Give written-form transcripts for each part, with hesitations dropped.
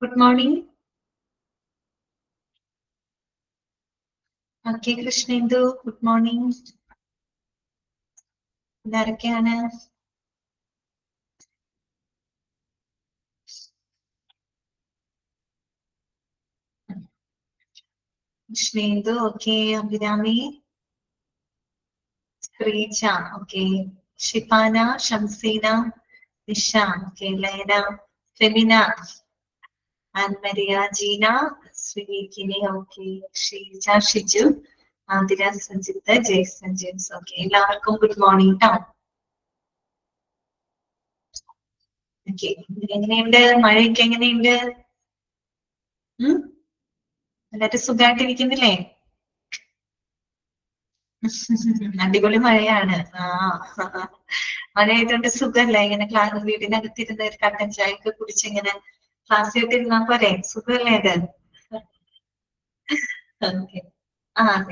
Good morning. Okay, Krishnendu, good morning. ഇതാരൊക്കെയാണ്? Krishnendu, okay. Abhirami, Sreeja, okay. Shifana, Shamseena, Nisha, okay. Laina, Femina, Annmaria, Jeena, Sreekini, okay. Sheeja, Shiju, Athira, Sanjith, Jaison, James, okay. എല്ലാവർക്കും good morning ട്ടോ. Okay, എങ്ങനെയുണ്ട്? മഴയൊക്കെ എങ്ങനെയുണ്ട്? എല്ലാരും സുഖമായിട്ടിരിക്കുന്നില്ലേ? അടിപൊളി മഴയാണ്. മഴയായതുകൊണ്ട് സുഖല്ലേ? ഇങ്ങനെ ക്ലാസ് വീടിനകത്തിരുന്ന് ഒരു കട്ടൻ ചായയൊക്കെ കുടിച്ച് ഇങ്ങനെ ക്ലാസ് ഇരുന്നാ പോരെ? സുഖല്ലേ അത്? ഓക്കെ.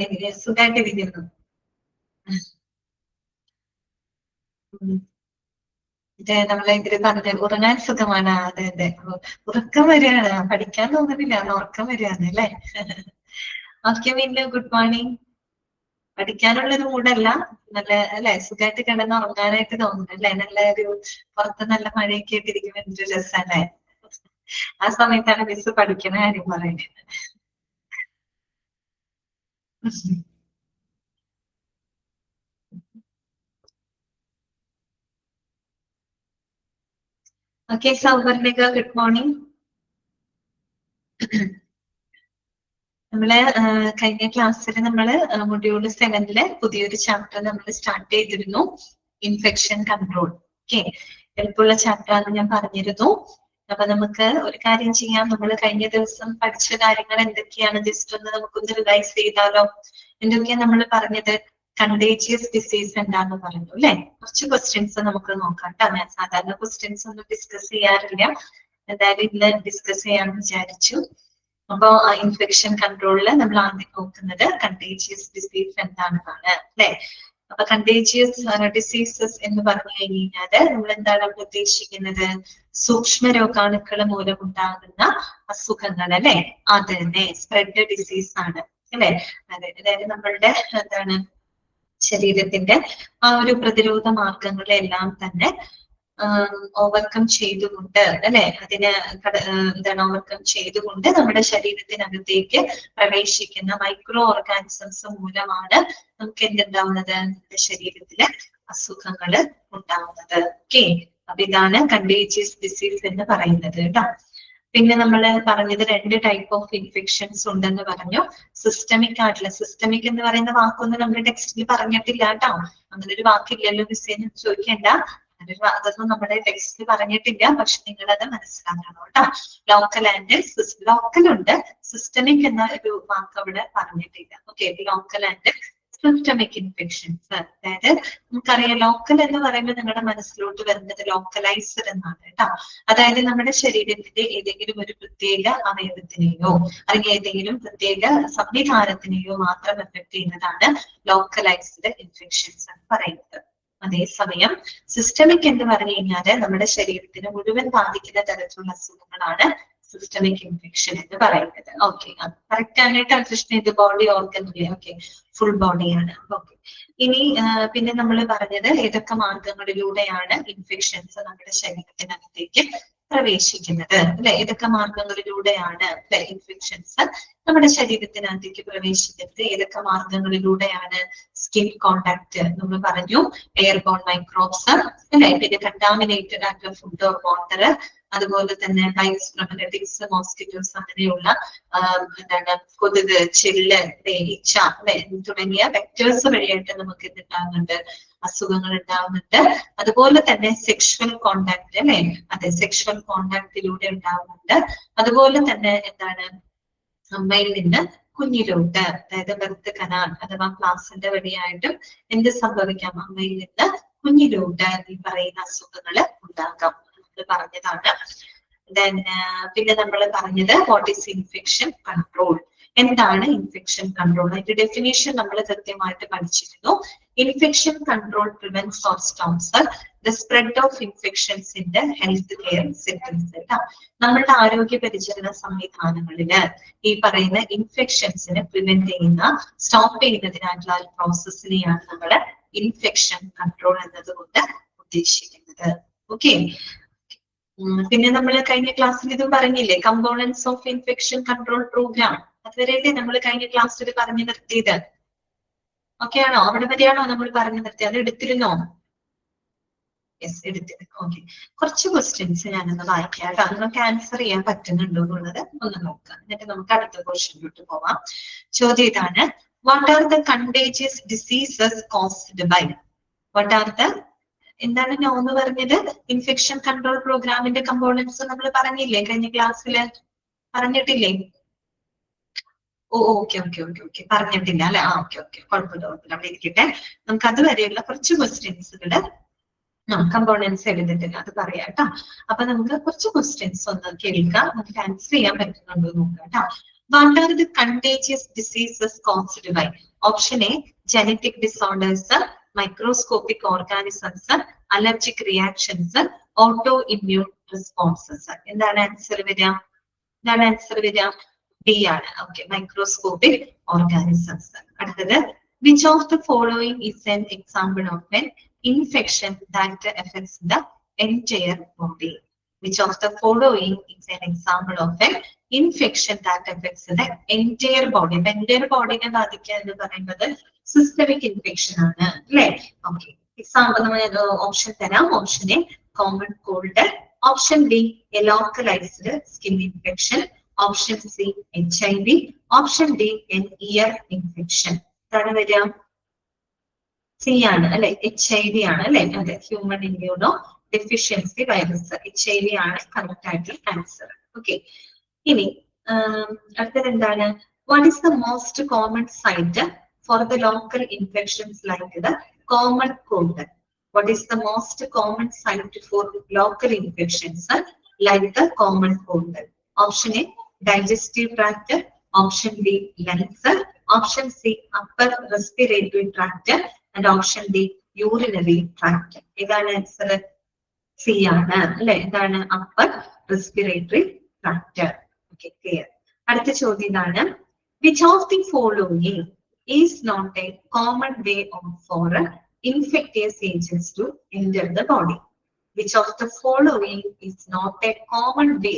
എനിക്ക് സുഖമായിട്ടിരിക്കുന്നു. നമ്മളെ ഇതിൽ പറഞ്ഞ ഉറങ്ങാൻ സുഖമാണ്. അതെ അതെ, ഉറക്കം വരികയാണ്. പഠിക്കാൻ തോന്നുന്നില്ല, ഉറക്കം വരികയാണ് അല്ലേ? ഓക്കെ, പിന്നെ ഗുഡ് മോർണിംഗ്. പഠിക്കാനുള്ളൊരു മൂടല്ല, നല്ല അല്ലെ, സുഖമായിട്ട് കിടന്ന് ഉറങ്ങാനായിട്ട് തോന്നുന്നു അല്ലെ? നല്ല ഒരു പുറത്ത് നല്ല മഴയൊക്കെ ആയിട്ടിരിക്കുമ്പോ എന്തൊരു രസമല്ലേ? ആ സമയത്താണ് മിസ് പഠിക്കുന്ന കാര്യം പറയുന്നത്. Okay, Sauvarnika, good morning. നമ്മള് കഴിഞ്ഞ ക്ലാസ്സിൽ നമ്മള് മൊഡ്യൂൾ 7 പുതിയൊരു ചാപ്റ്റർ നമ്മൾ സ്റ്റാർട്ട് ചെയ്തിരുന്നു, ഇൻഫെക്ഷൻ കൺട്രോൾ. ഓക്കെ, എളുപ്പമുള്ള ചാപ്റ്റർ ആണെന്ന് ഞാൻ പറഞ്ഞിരുന്നു. അപ്പൊ നമുക്ക് ഒരു കാര്യം ചെയ്യാം, നമ്മൾ കഴിഞ്ഞ ദിവസം പഠിച്ച കാര്യങ്ങൾ എന്തൊക്കെയാണ് ജസ്റ്റ് ഒന്ന് നമുക്കൊന്ന് റിവൈസ് ചെയ്താലോ? എന്തൊക്കെയാ നമ്മൾ പറഞ്ഞത്? കണ്ടേജിയസ് ഡിസീസ് എന്താണെന്ന് പറഞ്ഞു അല്ലെ? കുറച്ച് ക്വസ്റ്റ്യൻസ് നമുക്ക് നോക്കാം കേട്ടോ. ഞാൻ സാധാരണ ക്വസ്റ്റ്യൻസ് ഒന്നും ഡിസ്കസ് ചെയ്യാറില്ല, എന്തായാലും ഇന്ന് ഡിസ്കസ് ചെയ്യാമെന്ന് വിചാരിച്ചു. അപ്പോ ഇൻഫെക്ഷൻ കൺട്രോളില് നമ്മൾ ആദ്യം നോക്കുന്നത് കണ്ടേജിയസ് ഡിസീസ് എന്താണെന്നാണ് അല്ലെ? അപ്പൊ കണ്ടേജിയസ് ഡിസീസസ് എന്ന് പറഞ്ഞു കഴിഞ്ഞാല് നമ്മൾ എന്താണ് ഉദ്ദേശിക്കുന്നത്? സൂക്ഷ്മ രോഗാണുക്കൾ മൂലമുണ്ടാകുന്ന അസുഖങ്ങൾ അല്ലെ? അത് തന്നെ സ്പ്രെഡ് ഡിസീസ് ആണ് അല്ലെ? അതായത് നമ്മളുടെ എന്താണ് ശരീരത്തിന്റെ ആ ഒരു പ്രതിരോധ മാർഗങ്ങളെല്ലാം തന്നെ ഓവർകം ചെയ്തുകൊണ്ട് അല്ലെ, അതിനെ എന്താണ് ഓവർകം ചെയ്തുകൊണ്ട് നമ്മുടെ ശരീരത്തിനകത്തേക്ക് പ്രവേശിക്കുന്ന മൈക്രോ ഓർഗാനിസംസ് മൂലമാണ് നമുക്ക് എന്തുണ്ടാവുന്നത്? നമ്മുടെ ശരീരത്തില് അസുഖങ്ങൾ ഉണ്ടാവുന്നത്. ഓക്കെ, അപ്പൊ ഇതാണ് കണ്ടേജിയസ് ഡിസീസ് എന്ന് പറയുന്നത് കേട്ടോ. പിന്നെ നമ്മൾ പറഞ്ഞത് 2 ടൈപ്പ് ഓഫ് ഇൻഫെക്ഷൻസ് ഉണ്ടെന്ന് പറഞ്ഞു. സിസ്റ്റമിക് ആയിട്ടുള്ള, സിസ്റ്റമിക് എന്ന് പറയുന്ന വാക്കൊന്നും നമ്മുടെ ടെക്സ്റ്റിൽ പറഞ്ഞിട്ടില്ല കേട്ടോ. അങ്ങനെ ഒരു വാക്കില്ലല്ലോ മിസ്സേന്ന് ചോദിക്കേണ്ട, അതൊന്നും നമ്മുടെ ടെക്സ്റ്റിൽ പറഞ്ഞിട്ടില്ല. പക്ഷെ നിങ്ങൾ അത് മനസ്സിലാക്കണം കേട്ടോ. ലോക്കൽ ആൻഡ് ലോക്കൽ ഉണ്ട്, സിസ്റ്റമിക് എന്ന ഒരു വാക്ക് അവിടെ പറഞ്ഞിട്ടില്ല. Okay, local and systemic infections. അതായത് നമുക്കറിയാം ലോക്കൽ എന്ന് പറയുമ്പോൾ നിങ്ങളുടെ മനസ്സിലോട്ട് വരുന്നത് ലോക്കലൈസർ എന്നാണ് കേട്ടോ. അതായത് നമ്മുടെ ശരീരത്തിന്റെ ഏതെങ്കിലും ഒരു പ്രത്യേക അവയവത്തിനെയോ അല്ലെങ്കിൽ ഏതെങ്കിലും പ്രത്യേക സംവിധാനത്തിനെയോ മാത്രം എഫക്ട് ചെയ്യുന്നതാണ് ലോക്കലൈസ്ഡ് ഇൻഫെക്ഷൻസ് എന്ന് പറയുന്നത്. അതേസമയം സിസ്റ്റമിക് എന്ന് പറഞ്ഞു കഴിഞ്ഞാല് നമ്മുടെ ശരീരത്തിന് മുഴുവൻ ബാധിക്കുന്ന തരത്തിലുള്ള അസുഖങ്ങളാണ് സിസ്റ്റമിക് ഇൻഫെക്ഷൻ എന്ന് പറയുന്നത്. ഓക്കെ, കറക്റ്റ് ആയിട്ട് കൃഷ്ണ ഇത് ബോഡി ഓർഗൻ ഓക്കെ, ഫുൾ ബോഡിയാണ്. ഓക്കെ, ഇനി പിന്നെ നമ്മൾ പറഞ്ഞത് ഏതൊക്കെ മാർഗങ്ങളിലൂടെയാണ് ഇൻഫെക്ഷൻസ് നമ്മുടെ ശരീരത്തിനകത്തേക്ക് പ്രവേശിക്കുന്നത് അല്ലെ? ഏതൊക്കെ മാർഗങ്ങളിലൂടെയാണ് ഇൻഫെക്ഷൻസ് നമ്മുടെ ശരീരത്തിനകത്തേക്ക് പ്രവേശിക്കുന്നത്? ഏതൊക്കെ മാർഗങ്ങളിലൂടെയാണ്? സ്കിൻ കോണ്ടാക്ട് നമ്മൾ പറഞ്ഞു, എയർബോൺ മൈക്രോബ്സ് അല്ലെ, പിന്നെ കണ്ടാമിനേറ്റഡ് ആയിട്ടുള്ള ഫുഡ് ഓർ വാട്ടർ, അതുപോലെ തന്നെ ബൈറ്റ്സ് ഫ്രം റെബിറ്റ്സ്, മോസ്കിറ്റോസ്, അങ്ങനെയുള്ള എന്താണ് കൊതുക്, ചില്ല്, ഈച്ച അല്ലെ തുടങ്ങിയ വെക്ടേഴ്സ് വഴിയായിട്ട് നമുക്ക് എന്തുണ്ടാകുന്നുണ്ട്? അസുഖങ്ങൾ ഉണ്ടാവുന്നുണ്ട്. അതുപോലെ തന്നെ സെക്ഷുവൽ കോണ്ടാക്ട് അല്ലെ, അതെ, സെക്ഷുവൽ കോണ്ടാക്ടിലൂടെ ഉണ്ടാവുന്നുണ്ട്. അതുപോലെ തന്നെ എന്താണ് അമ്മയിൽ നിന്ന് കുഞ്ഞിലോട്ട്, അതായത് ബർത്ത് കനാൽ അഥവാ പ്ലാസന്റ വഴിയായിട്ടും എന്ത് സംഭവിക്കാം? അമ്മയിൽ നിന്ന് കുഞ്ഞിലോട്ട് ഈ പറയുന്ന അസുഖങ്ങൾ ഉണ്ടാകാം. നമ്മൾ പറഞ്ഞതാണ്. പിന്നെ നമ്മൾ പറഞ്ഞത് വാട്ട് ഈസ് ഇൻഫെക്ഷൻ കൺട്രോൾ, എന്താണ് ഇൻഫെക്ഷൻ കൺട്രോൾ? അതിന്റെ ഡെഫിനേഷൻ നമ്മൾ കൃത്യമായിട്ട് പഠിച്ചിരുന്നു. Infection control prevents or stops the spread of infections in the healthcare settings. നമ്മളുടെ ആരോഗ്യ പരിചരണ സംവിധാനങ്ങളില് ഈ പറയുന്ന ഇൻഫെക്ഷൻസിനെ പ്രിവെന്റ് ചെയ്യുന്ന സ്റ്റോപ്പ് ചെയ്യുന്നതിനായിട്ടുള്ള പ്രോസസ്സിനെയാണ് നമ്മൾ ഇൻഫെക്ഷൻ കൺട്രോൾ എന്നതുകൊണ്ട് ഉദ്ദേശിക്കുന്നത്. ഓക്കെ, പിന്നെ നമ്മൾ കഴിഞ്ഞ ക്ലാസ്സിൽ ഇതും പറഞ്ഞില്ലേ, components of infection control program. അതുവരെയല്ലേ നമ്മൾ കഴിഞ്ഞ ക്ലാസ്സിൽ പറഞ്ഞു നിർത്തിയത്? ഓക്കെ ആണോ? അവിടെ വരെയാണോ നമ്മൾ പറഞ്ഞു നിർത്തിയത്? അത് എടുത്തിരുന്നോ? യെസ്, എടുത്തിരുന്നു. ഓക്കെ, കുറച്ച് ക്വസ്റ്റ്യൻസ് ഞാനൊന്ന് വായിക്കാം കേട്ടോ. നിങ്ങൾക്ക് ആൻസർ ചെയ്യാൻ പറ്റുന്നുണ്ടോ എന്നുള്ളത് ഒന്ന് നോക്കാം, എന്നിട്ട് നമുക്ക് അടുത്ത ക്വസ്റ്റ്യനിലോട്ട് പോവാം. ചോദ്യം ഇതാണ്: what are the contagious diseases caused by? What are the, എന്താണ് ഞാൻ ഒന്ന് പറഞ്ഞത്? ഇൻഫെക്ഷൻ കൺട്രോൾ പ്രോഗ്രാമിന്റെ കമ്പോണൻസ് നമ്മൾ പറഞ്ഞില്ലേ കഴിഞ്ഞ ക്ലാസ്സിൽ? പറഞ്ഞിട്ടില്ലേ? ഓക്കെ ഓക്കെ ഓക്കെ ഓക്കെ, പറഞ്ഞിട്ടില്ല അല്ലെ? ഓക്കെ ഓക്കെ, കുഴപ്പമില്ല കുഴപ്പമില്ല, അവിടെ ഇരിക്കട്ടെ. നമുക്ക് അതുവരെയുള്ള കുറച്ച് ക്വസ്റ്റ്യൻസുകള് കമ്പോണൻസ് എഴുതിട്ടില്ല, അത് പറയാം കേട്ടോ. അപ്പൊ നമുക്ക് കുറച്ച് ക്വസ്റ്റ്യൻസ് ഒന്ന് കേൾക്കാം, നമുക്ക് ആൻസർ ചെയ്യാൻ പറ്റുന്നുണ്ടോ നോക്കാം കേട്ടോ. What are the contagious diseases caused by? Option A genetic disorders, microscopic organisms, allergic reactions, autoimmune responses. എന്താണ് ആൻസർ വരിക? എന്താണ് ആൻസർ വരിക? ബി ആണ്. Okay, microscopic organisms. അടുത്തത്, which of the following is an example of an infection that affects the entire body? Which of the following is an example of an infection that affects the entire body? The entire body ne baadhikka ennu parayunnathu systemic infection aanu alle. Okay, example nammal option tharam. Option A common cold, option B a localized skin infection, option C HIV, option D an ear infection. Thana vara C ആണ് അല്ലെ? HIV ആണ് അല്ലെ? അതെ, human immunodeficiency virus, HIV ആണ് correct ആയിട്ടുള്ള answer. Okay, ഇനി അടുത്തത് എന്താണ്? What is the most common site for the local infections like the common cold? What is the most common site for local infections like the common cold? Option A digestive tract, option B lungs, option C upper respiratory tract, and option D urinary tract. ഇതാണ് answer. C ആണ് അല്ലെ? എന്താണ്? Upper respiratory tract. Okay, clear. അടുത്ത ചോദ്യം ഇതാണ്: which of the following is not a common way for infectious agents to enter the body? Which of the following is not a common way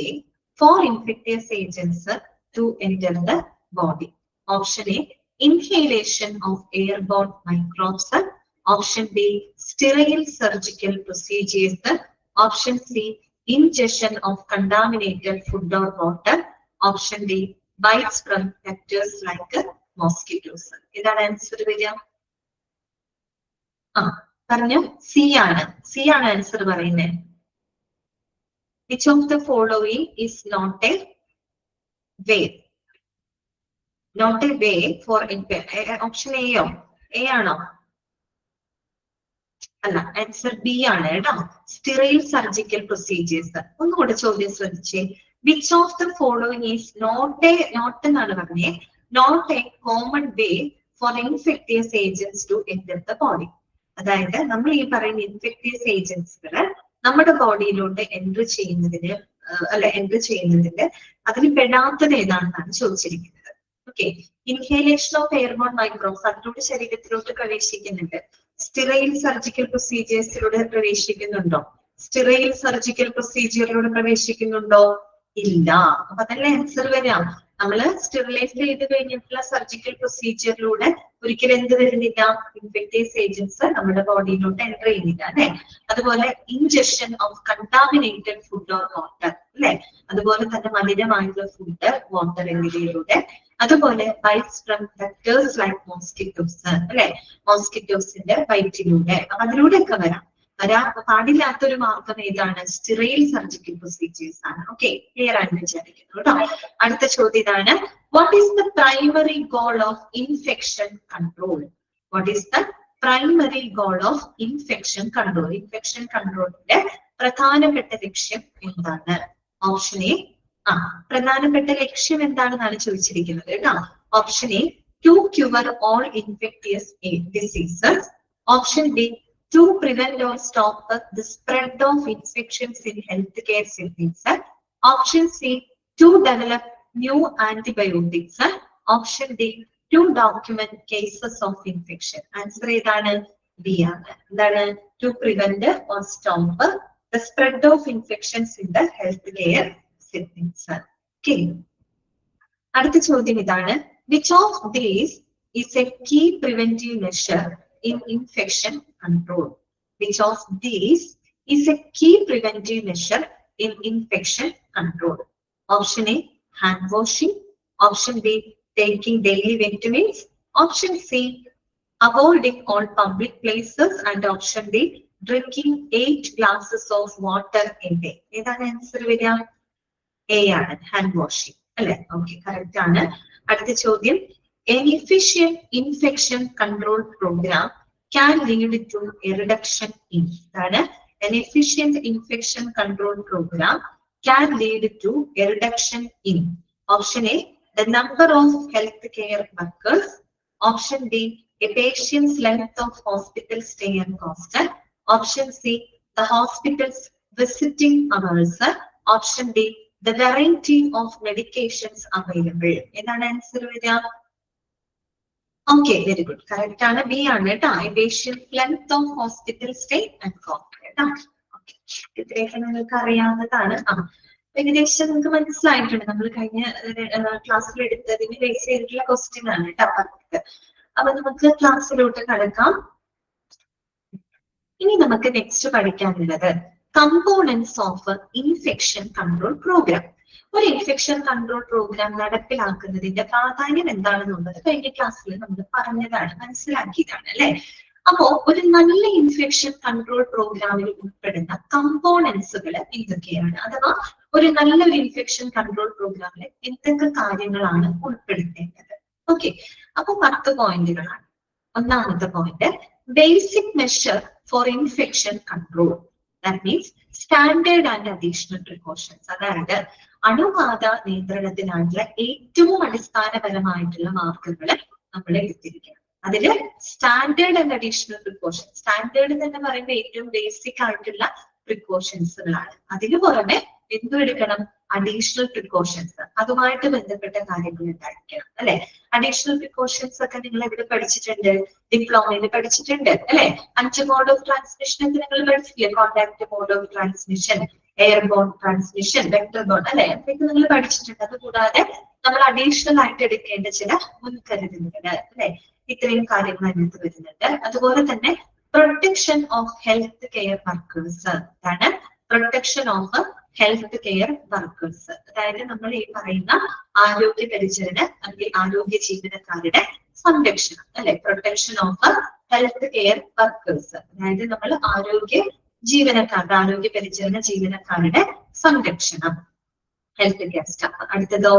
for infectious agents to enter the body? Option A inhalation of airborne microbes, option B sterile surgical procedures, option C ingestion of contaminated food or water, option D bites from vectors like mosquitoes. ഇതാണ് answer വരിക. പറഞ്ഞു, C ആണ്. C ആണ് answer പറയുന്നത്. Which of the following is not a way? Not a way for option A യോ? A ആണോ? അല്ല, answer B ആണ് കേട്ടോ. Sterile surgical procedures. ഒന്നുകൂടെ ചോദ്യം ശ്രദ്ധിച്ചേ. Which of the following is not എന്നാണ് പറഞ്ഞേ, not a common way for infectious agents to enter the body? അതായത് നമ്മൾ ഈ പറയുന്ന ഇൻഫെക്ടിയസ് ഏജൻസുകള് നമ്മുടെ ബോഡിയിലോട്ട് എൻട്രി ചെയ്യുന്നതിന്റെ അതിൽ പെടാത്തത് ഏതാണെന്നാണ് ചോദിച്ചിരിക്കുന്നത്. Okay, inhalation of airborne microbes അതിലൂടെ ശരീരത്തിലോട്ട് പ്രവേശിക്കുന്നുണ്ട്. സ്റ്റെറൈൽ സർജിക്കൽ പ്രൊസീജിയേഴ്സിലൂടെ പ്രവേശിക്കുന്നുണ്ടോ? സ്റ്റെറൈൽ സർജിക്കൽ പ്രൊസീജിയറിലൂടെ പ്രവേശിക്കുന്നുണ്ടോ? ഇല്ല. അപ്പൊ അതല്ലേ ആൻസർ വരാം. നമ്മള് സ്റ്റെറിലൈസ് ചെയ്ത് കഴിഞ്ഞിട്ടുള്ള സർജിക്കൽ പ്രൊസീജിയറിലൂടെ ഒരിക്കലും എന്ത് വരുന്നില്ല? ഇൻഫെക്ടിയസ് ഏജൻസ് നമ്മുടെ ബോഡിയിലോട്ട് എൻ്റർ ചെയ്യുന്നില്ല അല്ലെ? അതുപോലെ injection of contaminated food or water അല്ലെ? അതുപോലെ തന്നെ മലിനമായിട്ടുള്ള ഫുഡ്, വാട്ടർ എന്നിവയിലൂടെ. അതുപോലെ bites from vectors like mosquitoes അല്ലെ? മോസ്കിറ്റോസിന്റെ ബൈറ്റിലൂടെ. അപ്പൊ അതിലൂടെയൊക്കെ വരാൻ പാടില്ലാത്തൊരു മാർഗം ഏതാണ്? സ്റ്റെറൈൽ സർജിക്കൽ പ്രൊസീജിയേഴ്സ് ആണ്. ഓക്കെ, ക്ലിയർ ആണെന്ന് വിചാരിക്കുന്നു കേട്ടോ. അടുത്ത ചോദ്യം ഇതാണ്: what is the primary goal of infection control? What is the primary goal of infection control? Infection കൺട്രോളിന്റെ പ്രധാനപ്പെട്ട ലക്ഷ്യം എന്താണ്? ഓപ്ഷൻ എ പ്രധാനപ്പെട്ട ലക്ഷ്യം എന്താണെന്നാണ് ചോദിച്ചിരിക്കുന്നത് കേട്ടോ. Option A to cure all infectious diseases, option B to prevent or stop the spread of infections in healthcare settings. Option C, to develop new antibiotics. Option D, to document cases of infection. Answer ഏതാണ്? B ആണ്. എന്താണ്? To prevent or stop the spread of infections in the healthcare settings. Okay. അടുത്ത ചോദ്യം ഇതാണ്. Which of these is a key preventive measure in infection control? Which of these is a key preventive measure in infection control? Option A, hand washing. Option B, taking daily vitamins. Option C, avoiding all public places. And option D, drinking 8 glasses of water a day. ഏതാണ് answer വരിക? A ആണ്, hand washing. അല്ലെ? Okay, correct ആണ്. അടുത്ത ചോദ്യം. An efficient infection control program can lead to a reduction in. An efficient infection control program can lead to a reduction in. Option A, the number of healthcare workers. Option B, a patient's length of hospital stay and cost. Option C, the hospital's visiting hours. Option D, the variety of medications available. ഏതാണ് answer വരിക? Okay, very good, correct ആണ്. B ആണ് കേട്ടോ. Patient length of hospital stay and cost കേട്ടോ. Okay, ഇത്രയൊക്കെ നിങ്ങൾക്ക് അറിയാവുന്നതാണ്. ഏകദേശം നിങ്ങൾക്ക് മനസ്സിലായിട്ടുണ്ട്. നമ്മൾ കഴിഞ്ഞ ക്ലാസ്സിൽ എടുത്തതിന് ബേസ് ചെയ്തിട്ടുള്ള ക്വസ്റ്റ്യൻ ആണ് കേട്ടോ. അപ്പൊ നമുക്ക് ക്ലാസ്സിലോട്ട് കടക്കാം. ഇനി നമുക്ക് നെക്സ്റ്റ് പഠിക്കാനുള്ളത് components of infection control programme. ഒരു ഇൻഫെക്ഷൻ കൺട്രോൾ പ്രോഗ്രാം നടപ്പിലാക്കുന്നതിന്റെ പ്രാധാന്യം എന്താണെന്നുള്ളത് കഴിഞ്ഞ ക്ലാസ്സിൽ നമ്മൾ പറഞ്ഞതാണ്, മനസ്സിലാക്കിയതാണ് അല്ലെ. അപ്പോ ഒരു നല്ല ഇൻഫെക്ഷൻ കൺട്രോൾ പ്രോഗ്രാമിൽ ഉൾപ്പെടുന്ന കമ്പോണൻസുകൾ എന്തൊക്കെയാണ്, അഥവാ ഒരു നല്ലൊരു ഇൻഫെക്ഷൻ കൺട്രോൾ പ്രോഗ്രാമിൽ എന്തൊക്കെ കാര്യങ്ങളാണ് ഉൾപ്പെടുത്തേണ്ടത്? ഓക്കെ, അപ്പൊ 10 പോയിന്റുകളാണ്. ഒന്നാമത്തെ point, basic measure for infection control. That means standard and additional precautions. അതായത് അണുബാധ നിയന്ത്രണത്തിനായിട്ടുള്ള ഏറ്റവും അടിസ്ഥാനപരമായിട്ടുള്ള മാർഗങ്ങൾ നമ്മൾ എടുത്തിരിക്കണം. അതില് standard and additional precautions. Standard എന്ന് പറയുമ്പോൾ ഏറ്റവും ബേസിക് ആയിട്ടുള്ള പ്രിക്കോഷൻസുകളാണ്. അതിന് പുറമെ എന്തും എടുക്കണം? അഡീഷണൽ പ്രിക്കോഷൻസ്, അതുമായിട്ട് ബന്ധപ്പെട്ട കാര്യങ്ങൾ ഉണ്ടായിരിക്കണം അല്ലെ. അഡീഷണൽ പ്രിക്കോഷൻസ് ഒക്കെ നിങ്ങൾ എവിടെ പഠിച്ചിട്ടുണ്ട്? ഡിപ്ലോമയിൽ പഠിച്ചിട്ടുണ്ട് അല്ലെ. 5 മോഡ് ഓഫ് ട്രാൻസ്മിഷൻ ഒക്കെ നിങ്ങൾ പഠിച്ചില്ലേ? Contact mode of transmission, airborne transmission, vector borne അല്ലെ, അതൊക്കെ നിങ്ങൾ പഠിച്ചിട്ടുണ്ട്. അതുകൂടാതെ നമ്മൾ അഡീഷണൽ ആയിട്ട് എടുക്കേണ്ട ചില മുൻകരുതലുകൾ അല്ലെ, ഇത്രയും കാര്യങ്ങൾ അതിനകത്ത് വരുന്നുണ്ട്. അതുപോലെ തന്നെ protection of health care workers. അതാണ് protection of health care workers. അതായത് നമ്മൾ ഈ പറയുന്ന ആരോഗ്യ പരിചരണ അല്ലെങ്കിൽ ആരോഗ്യ ജീവനക്കാരുടെ സംരക്ഷണം അല്ലെ. Protection of health care workers, അതായത് നമ്മൾ ആരോഗ്യ ജീവനക്കാരുടെ, ആരോഗ്യ പരിചരണ ജീവനക്കാരുടെ സംരക്ഷണം, ഹെൽത്ത് കെയർ സ്റ്റാഫ്. അടുത്തതോ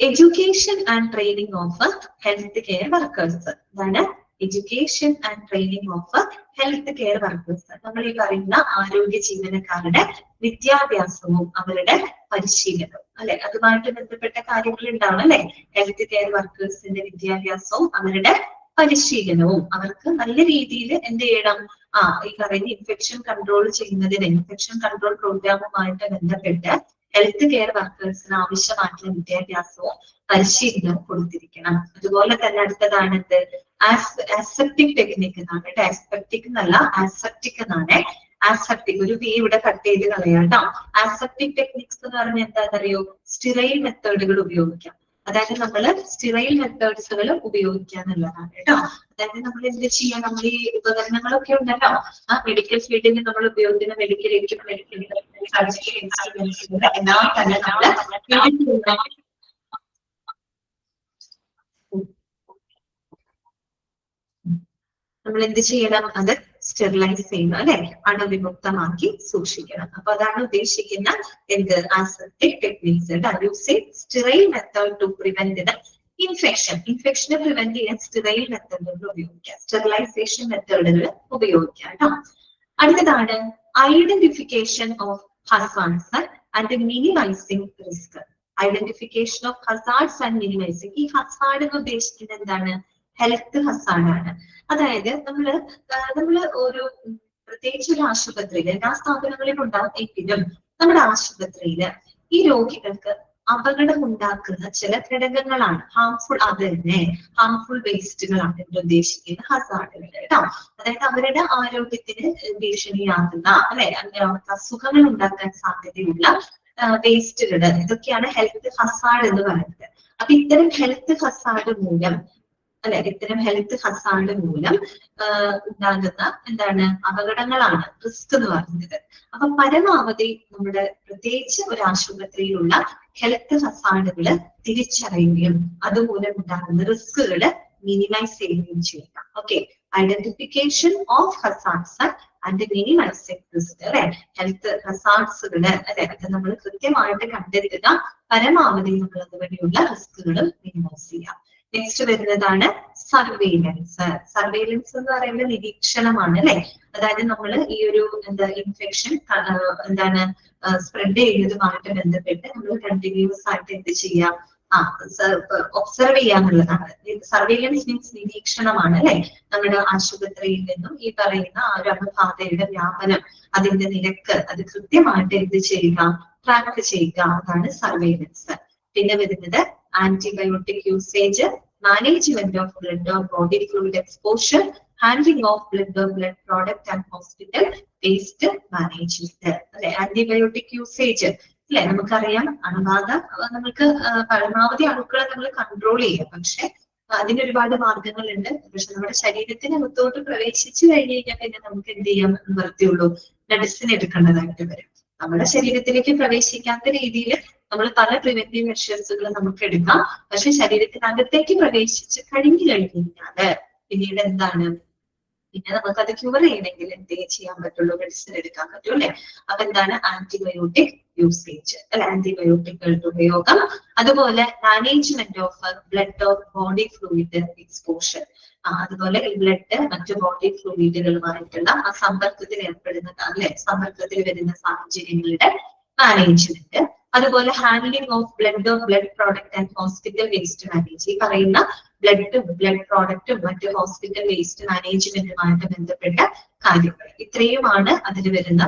education and training of health care workers. അതാണ് education and training of health care workers. നമ്മൾ ഈ പറയുന്ന ആരോഗ്യ ജീവനക്കാരുടെ വിദ്യാഭ്യാസവും അവരുടെ പരിശീലനവും അല്ലെ, അതുമായിട്ട് ബന്ധപ്പെട്ട കാര്യങ്ങൾ ഉണ്ടാവും അല്ലെ. ഹെൽത്ത് കെയർ വർക്കേഴ്സിന്റെ വിദ്യാഭ്യാസവും അവരുടെ പരിശീലനവും, അവർക്ക് നല്ല രീതിയിൽ എന്ത് ചെയ്യണം? ഈ പറയുന്ന ഇൻഫെക്ഷൻ കൺട്രോൾ ചെയ്യുന്നതിന്, ഇൻഫെക്ഷൻ കൺട്രോൾ പ്രോഗ്രാമുമായിട്ട് ബന്ധപ്പെട്ട് ഹെൽത്ത് കെയർ വർക്കേഴ്സിന് ആവശ്യമായിട്ടുള്ള വിദ്യാഭ്യാസവും പരിശീലനവും കൊടുത്തിരിക്കണം. അതുപോലെ തന്നെ അടുത്തതാണ് എന്ത്? ആസെപ്റ്റിക് ടെക്നിക് എന്നാണ് കേട്ടോ. ആസ്പെക്ടിക് എന്നല്ല, ആസെപ്റ്റിക് എന്നാണ്. ആസെപ്റ്റിക്, ഒരു പി ഇവിടെ കട്ട് ചെയ്ത് കളയാം കേട്ടോ. ആസെപ്റ്റിക് ടെക്നിക്സ് എന്ന് പറഞ്ഞാൽ എന്താണെന്നറിയോ? സ്റ്റെറൈൽ മെത്തേഡുകൾ ഉപയോഗിക്കാം. അതായത് നമ്മൾ സ്റ്റെറൈൽ മെത്തേഡ്സുകൾ ഉപയോഗിക്കുക എന്നുള്ളതാണ് കേട്ടോ. അതായത് നമ്മൾ എന്ത് ചെയ്യാം? നമ്മൾ ഈ ഉപകരണങ്ങളൊക്കെ ഉണ്ടല്ലോ, ആ മെഡിക്കൽ ഫീൽഡിൽ നമ്മൾ ഉപയോഗിക്കുന്ന മെഡിക്കൽ എക്യുപ്മെന്റ്സ്, സർജിക്കൽ ഇൻസ്ട്രുമെന്റ്സുകൾ എല്ലാം തന്നെ നമ്മൾ എന്ത് ചെയ്യണം? അത് സ്റ്റെറിലൈസ് ചെയ്യണം അല്ലെ, അണുവിമുക്തമാക്കി സൂക്ഷിക്കണം. അപ്പൊ അതാണ് ഉദ്ദേശിക്കുന്ന എന്ത്? Aseptic techniques. Sterile method to prevent the infection. ഇൻഫെക്ഷനെ പ്രിവെന്റ് ചെയ്യാൻ സ്റ്റെറൈൽ മെത്തേഡുകൾ ഉപയോഗിക്കാം, സ്റ്റെറിലൈസേഷൻ മെത്തേഡുകൾ ഉപയോഗിക്കാം കേട്ടോ. അടുത്തതാണ് identification of hazards and minimising risk. Identification of hazards and minimising. ഈ ഹസാർഡ് എന്ന് ഉദ്ദേശിക്കുന്നത് എന്താണ്? ഹെൽത്ത് ഹസാർഡ് ആണ്. അതായത് നമ്മള് ഒരു പ്രത്യേകിച്ച് ഒരു ആശുപത്രിയിൽ, എല്ലാ സ്ഥാപനങ്ങളിലും ഉണ്ടാകും എങ്കിലും നമ്മുടെ ആശുപത്രിയില് ഈ രോഗികൾക്ക് അപകടം ഉണ്ടാക്കുന്ന ചില ഘടകങ്ങളാണ് ഹാംഫുൾ, അത് തന്നെ ഹാംഫുൾ വേസ്റ്റുകളാണ് ഇവിടെ ഉദ്ദേശിക്കുന്ന ഹസാർഡുകൾ കേട്ടോ. അതായത് അവരുടെ ആരോഗ്യത്തിന് ഭീഷണിയാകുന്ന അല്ലെ, അവർക്ക് അസുഖങ്ങൾ ഉണ്ടാക്കാൻ സാധ്യതയുള്ള വേസ്റ്റുകൾ, ഇതൊക്കെയാണ് ഹെൽത്ത് ഹസാർഡ് എന്ന് പറയുന്നത്. അപ്പൊ ഇത്തരം ഹെൽത്ത് ഹസാർഡ് മൂലം അല്ലെ, ഇത്തരം ഹെൽത്ത് ഹസാർഡ് മൂലം ഉണ്ടാകുന്ന എന്താണ് അപകടങ്ങളാണ് റിസ്ക് എന്ന് പറയുന്നത്. അപ്പൊ പരമാവധി നമ്മുടെ പ്രത്യേകിച്ച് ഒരു ആശുപത്രിയിലുള്ള ഹെൽത്ത് ഹസാർഡുകൾ തിരിച്ചറിയുകയും അതുമൂലം ഉണ്ടാകുന്ന റിസ്കുകൾ മിനിമൈസ് ചെയ്യുകയും ചെയ്യുക. Okay, identification of hazards and minimising risk അല്ലെ, ഹെൽത്ത് ഹസാർഡ്സുകള് അല്ലെ, അത് നമ്മൾ കൃത്യമായിട്ട് കണ്ടെത്തുക, പരമാവധി നമ്മൾ അതുവഴിയുള്ള റിസ്കുകൾ മിനിമൈസ് ചെയ്യാം. നെക്സ്റ്റ് വരുന്നതാണ് സർവെയിലൻസ്. സർവെയിലൻസ് എന്ന് പറയുന്നത് നിരീക്ഷണമാണ് അല്ലെ. അതായത് നമ്മൾ ഈ ഒരു ഇൻഫെക്ഷൻ എന്താണ് സ്പ്രെഡ് ചെയ്യുന്നതുമായിട്ട് ബന്ധപ്പെട്ട് നമ്മൾ കണ്ടിന്യൂസ് ആയിട്ട് എന്ത് ചെയ്യാം, ഒബ്സർവ് ചെയ്യാന്നുള്ളതാണ്. സർവെയിലൻസ് മീൻസ് നിരീക്ഷണമാണ് അല്ലെ. നമ്മുടെ ആശുപത്രിയിൽ നിന്നും ഈ പറയുന്ന ആ ഒരു അണുബാധയുടെ വ്യാപനം, അതിന്റെ നിരക്ക്, അത് കൃത്യമായിട്ട് എന്ത് ചെയ്യുക, ട്രാക്ക് ചെയ്യുക, അതാണ് സർവെയിലൻസ്. പിന്നെ വരുന്നത് antibiotic usage, management of blood or body fluid exposure, handling of blood or blood product and hospital waste management. അല്ലെ, ആന്റിബയോട്ടിക് യൂസേജ് അല്ലെ, നമുക്കറിയാം അണുബാധ നമുക്ക് പരമാവധി അണുക്കളെ നമ്മൾ കൺട്രോൾ ചെയ്യാം, പക്ഷെ അതിന് ഒരുപാട് മാർഗങ്ങളുണ്ട്. പക്ഷെ നമ്മുടെ ശരീരത്തിനകത്തോട്ട് പ്രവേശിച്ചു കഴിഞ്ഞ് കഴിഞ്ഞാൽ പിന്നെ നമുക്ക് എന്ത് ചെയ്യാൻ നിർത്തിയുള്ളൂ, മെഡിസിൻ എടുക്കേണ്ടതായിട്ട് വരും. നമ്മുടെ ശരീരത്തിലേക്ക് പ്രവേശിക്കാത്ത രീതിയിൽ നമ്മൾ പല പ്രിവെന്റീവ് മെഷേഴ്സുകൾ നമുക്ക് എടുക്കാം. പക്ഷെ ശരീരത്തിനകത്തേക്ക് പ്രവേശിച്ച് കഴിഞ്ഞു കഴിഞ്ഞാല് പിന്നീട് എന്താണ്, പിന്നെ നമുക്ക് അത് ക്യൂർ ചെയ്യണമെങ്കിൽ എന്തേ ചെയ്യാൻ പറ്റുള്ളൂ, മെഡിസിൻ എടുക്കാൻ പറ്റും അല്ലെ. അപ്പൊ എന്താണ് ആന്റിബയോട്ടിക് യൂസേജ് അല്ലെ, ആന്റിബയോട്ടിക്കുകളുടെ ഉപയോഗം. അതുപോലെ management of blood of body fluid exposure, അതുപോലെ ബ്ലഡ് മറ്റു ബോഡി ഫ്ലൂയിഡുകളുമായിട്ടുള്ള ആ സമ്പർക്കത്തിൽ ഏർപ്പെടുന്ന അല്ലെ, സമ്പർക്കത്തിൽ വരുന്ന സാഹചര്യങ്ങളുടെ മാനേജ്മെന്റ്. അതുപോലെ handling of blood product and hospital waste manage, ഈ പറയുന്ന ബ്ലഡും ബ്ലഡ് പ്രോഡക്റ്റും മറ്റ് ഹോസ്പിറ്റൽ വേസ്റ്റ് മാനേജ്മെന്റുമായിട്ട് ബന്ധപ്പെട്ട കാര്യങ്ങൾ. ഇത്രയുമാണ് അതിൽ വരുന്ന,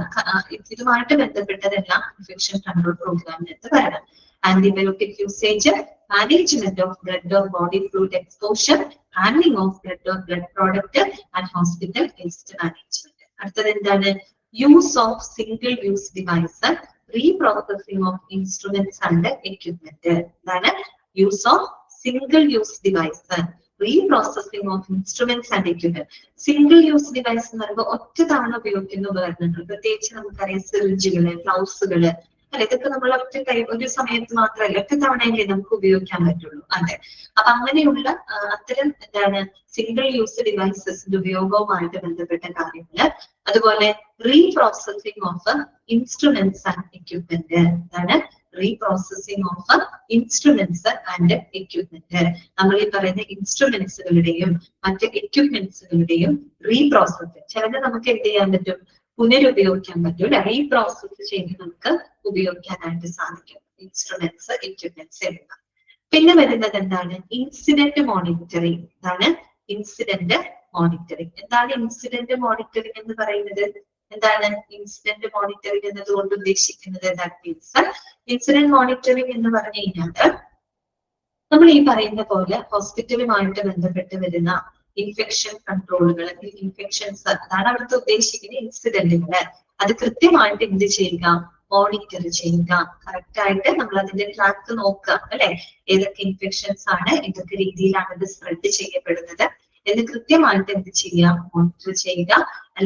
ഇതുമായിട്ട് ബന്ധപ്പെട്ടതെല്ലാം ഇൻഫെക്ഷൻ കൺട്രോൾ പ്രോഗ്രാമിനകത്ത് വരണം. Antibiotic usage, management of blood or body fluid exposure, handling of blood or blood product and hospital waste management. അടുത്തത് എന്താണ്, use of single use device, reprocessing of instruments and equipment. എന്താണ് use of single use device, reprocessing of instruments and equipment. Single use device എന്ന് പറയുമ്പോൾ ഒറ്റ തവണ ഉപയോഗിക്കുന്ന ഉപകരണങ്ങൾ, പ്രത്യേകിച്ച് നമുക്കറിയാം സിറിഞ്ചുകള്, ഗ്ലൗസുകള് അല്ലെ, ഇതൊക്കെ നമ്മൾ ഒരു സമയത്ത് മാത്രമല്ല ഒറ്റ തവണയല്ലേ നമുക്ക് ഉപയോഗിക്കാൻ പറ്റുള്ളൂ. അതെ, അപ്പൊ അങ്ങനെയുള്ള അത്തരം എന്താണ് സിംഗിൾ യൂസ് ഡിവൈസസിന്റെ ഉപയോഗവുമായിട്ട് ബന്ധപ്പെട്ട കാര്യങ്ങള്. അതുപോലെ റീപ്രോസസിംഗ് ഓഫ് ഇൻസ്ട്രുമെന്റ്സ് ആൻഡ് എക്യുപ്മെന്റ്, എന്താണ് റീപ്രോസസിംഗ് ഓഫ് ഇൻസ്ട്രുമെന്റ്സ് ആൻഡ് എക്യുപ്മെന്റ്. നമ്മൾ ഈ പറയുന്ന ഇൻസ്ട്രുമെന്റ്സുകളുടെയും മറ്റ് എക്യുപ്മെന്റ്സുകളുടെയും റീപ്രോസസിംഗ്, ചിലത് നമുക്ക് എന്ത് ചെയ്യാൻ പറ്റും, പുനരുപയോഗിക്കാൻ പറ്റും, റീപ്രോസസ് ചെയ്ത് നമുക്ക് ഉപയോഗിക്കാനായിട്ട് സാധിക്കും ഇൻസ്ട്രുമെന്റ്സ്, എക്യുപ്മെന്റ്സ് എന്നിവ. പിന്നെ വരുന്നത് എന്താണ്, ഇൻസിഡന്റ് മോണിറ്ററിംഗ്. എന്താണ് ഇൻസിഡന്റ് മോണിറ്ററിംഗ്? എന്താണ് ഇൻസിഡന്റ് മോണിറ്ററിംഗ് എന്ന് പറയുന്നത്? എന്താണ് ഇൻസിഡന്റ് മോണിറ്ററിംഗ് എന്നതുകൊണ്ട് ഉദ്ദേശിക്കുന്നത്? ദാറ്റ് മീൻസ് ഇൻസിഡന്റ് മോണിറ്ററിംഗ് എന്ന് പറഞ്ഞു കഴിഞ്ഞാൽ നമ്മൾ ഈ പറയുന്ന പോലെ ഹോസ്പിറ്റലുമായിട്ട് ബന്ധപ്പെട്ട് വരുന്ന ഇൻഫെക്ഷൻ കൺട്രോളുകൾ, ഇൻഫെക്ഷൻസ്, അതാണ് അവിടുത്തെ ഉദ്ദേശിക്കുന്ന ഇൻസിഡന്റുകള്. അത് കൃത്യമായിട്ട് എന്ത് ചെയ്യുക, മോണിറ്റർ ചെയ്യുക, കറക്റ്റ് ആയിട്ട് നമ്മൾ അതിന്റെ ട്രാക്ക് നോക്കുക അല്ലെ, ഏതൊക്കെ ഇൻഫെക്ഷൻസ് ആണ്, ഏതൊക്കെ രീതിയിലാണ് ഇത് സ്പ്രെഡ് ചെയ്യപ്പെടുന്നത് എന്ന് കൃത്യമായിട്ട് എന്ത് ചെയ്യുക, മോണിറ്റർ ചെയ്യുക.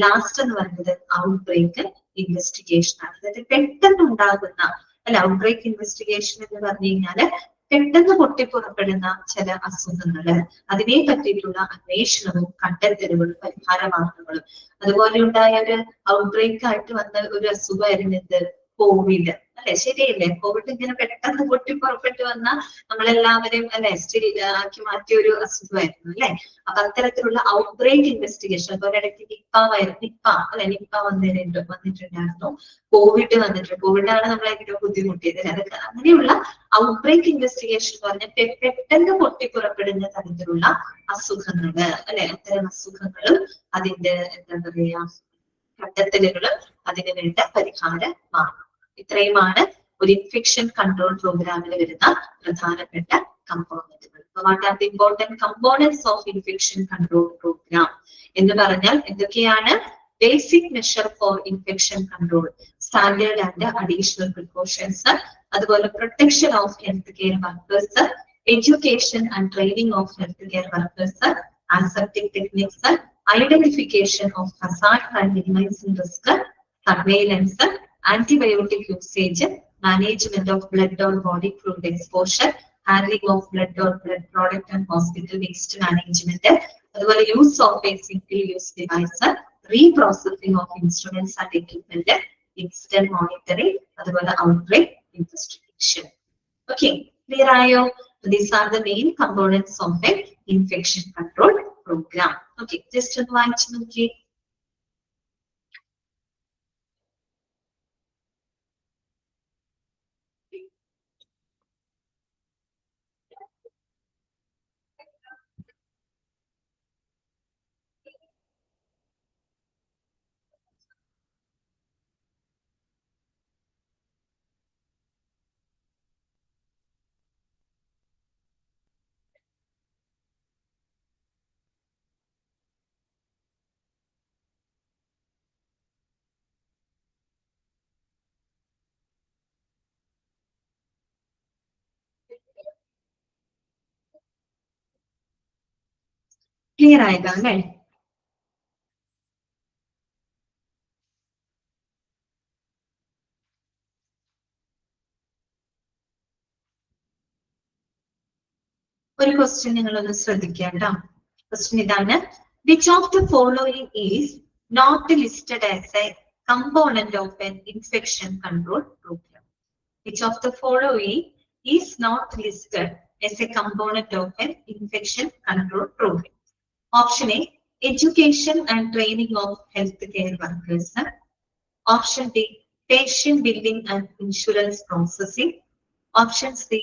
ലാസ്റ്റ് എന്ന് പറയുന്നത് ഔട്ട് ബ്രേക്ക് ഇൻവെസ്റ്റിഗേഷൻ ആണ്. അതായത് പെട്ടെന്ന് ഉണ്ടാകുന്ന അല്ല, ഔട്ട് ബ്രേക്ക് ഇൻവെസ്റ്റിഗേഷൻ എന്ന് പറഞ്ഞു കഴിഞ്ഞാല് പെട്ടെന്ന് പൊട്ടിപ്പുറപ്പെടുന്ന ചില അസുഖങ്ങള്, അതിനെ പറ്റിയിട്ടുള്ള അന്വേഷണവും കണ്ടെത്തലുകളും പരിഹാര മാർഗങ്ങളും. അതുപോലെ ഉണ്ടായ ഒരു ഔട്ട് ബ്രേക്ക് ആയിട്ട് വന്ന ഒരു അസുഖമായിരുന്നു എന്ത്, കോവിഡ് അല്ലെ, ശരിയല്ലേ? കോവിഡ് ഇങ്ങനെ പെട്ടെന്ന് പൊട്ടിപ്പുറപ്പെട്ട് വന്ന നമ്മളെല്ലാവരെയും അല്ലെ സ്റ്റിൽ ആക്കി മാറ്റിയ ഒരു അസുഖമായിരുന്നു അല്ലെ. അപ്പൊ അത്തരത്തിലുള്ള ഔട്ട് ബ്രേക്ക് ഇൻവെസ്റ്റിഗേഷൻ, അതുപോലെ ഇടയ്ക്ക് നിപ്പ വന്നിട്ടുണ്ടായിരുന്നു, കോവിഡ് വന്നിട്ടുണ്ട്. കോവിഡാണ് നമ്മളെ ഏറ്റവും ബുദ്ധിമുട്ടിയത്. അതൊക്കെ അങ്ങനെയുള്ള ഔട്ട് ബ്രേക്ക് ഇൻവെസ്റ്റിഗേഷൻ എന്ന് പറഞ്ഞാൽ പെട്ടെന്ന് പൊട്ടിപ്പുറപ്പെടുന്ന തരത്തിലുള്ള അസുഖങ്ങള് അല്ലെ, അത്തരം അസുഖങ്ങളും അതിന്റെ എന്താ പറയാ കണ്ടെത്തലുകൾ അതിന് വേണ്ട പരിഹാരമാണ്. ഇത്രയുമാണ് ഒരു ഇൻഫെക്ഷൻ കൺട്രോൾ പ്രോഗ്രാമിൽ വരുന്ന പ്രധാനപ്പെട്ട കമ്പോണന്റുകൾ. What are the important components of infection control program എന്ന് പറഞ്ഞാൽ എന്തൊക്കെയാണ്? Basic measure for infection control, standard and additional precautions, അതുപോലെ protection of health care workers, education and training of health care workers, aseptic techniques, identification of hazard and minimizing risk, surveillance, antibiotic usage, management of blood or body fluid exposure, handling of blood or blood product and hospital waste management, അതുപോലെ use of a single use device, reprocessing of instruments and equipment, incident monitoring, അതുപോലെ outbreak investigation. Okay, clear ആയോ? These are the main components of a infection control program. Okay, just ഒന്ന് വായിച്ചു നോക്കി. Clear ആയതാണല്ലേ? ഒരു question നിങ്ങളൊന്ന് ശ്രദ്ധിക്കേണ്ട. Question ഇതാണ്: which of the following is not listed as a component of an infection control program? Which of the following is not listed as a component of an infection control program? Option A, education and training of healthcare workers. Option B, patient billing and insurance processing. Option C,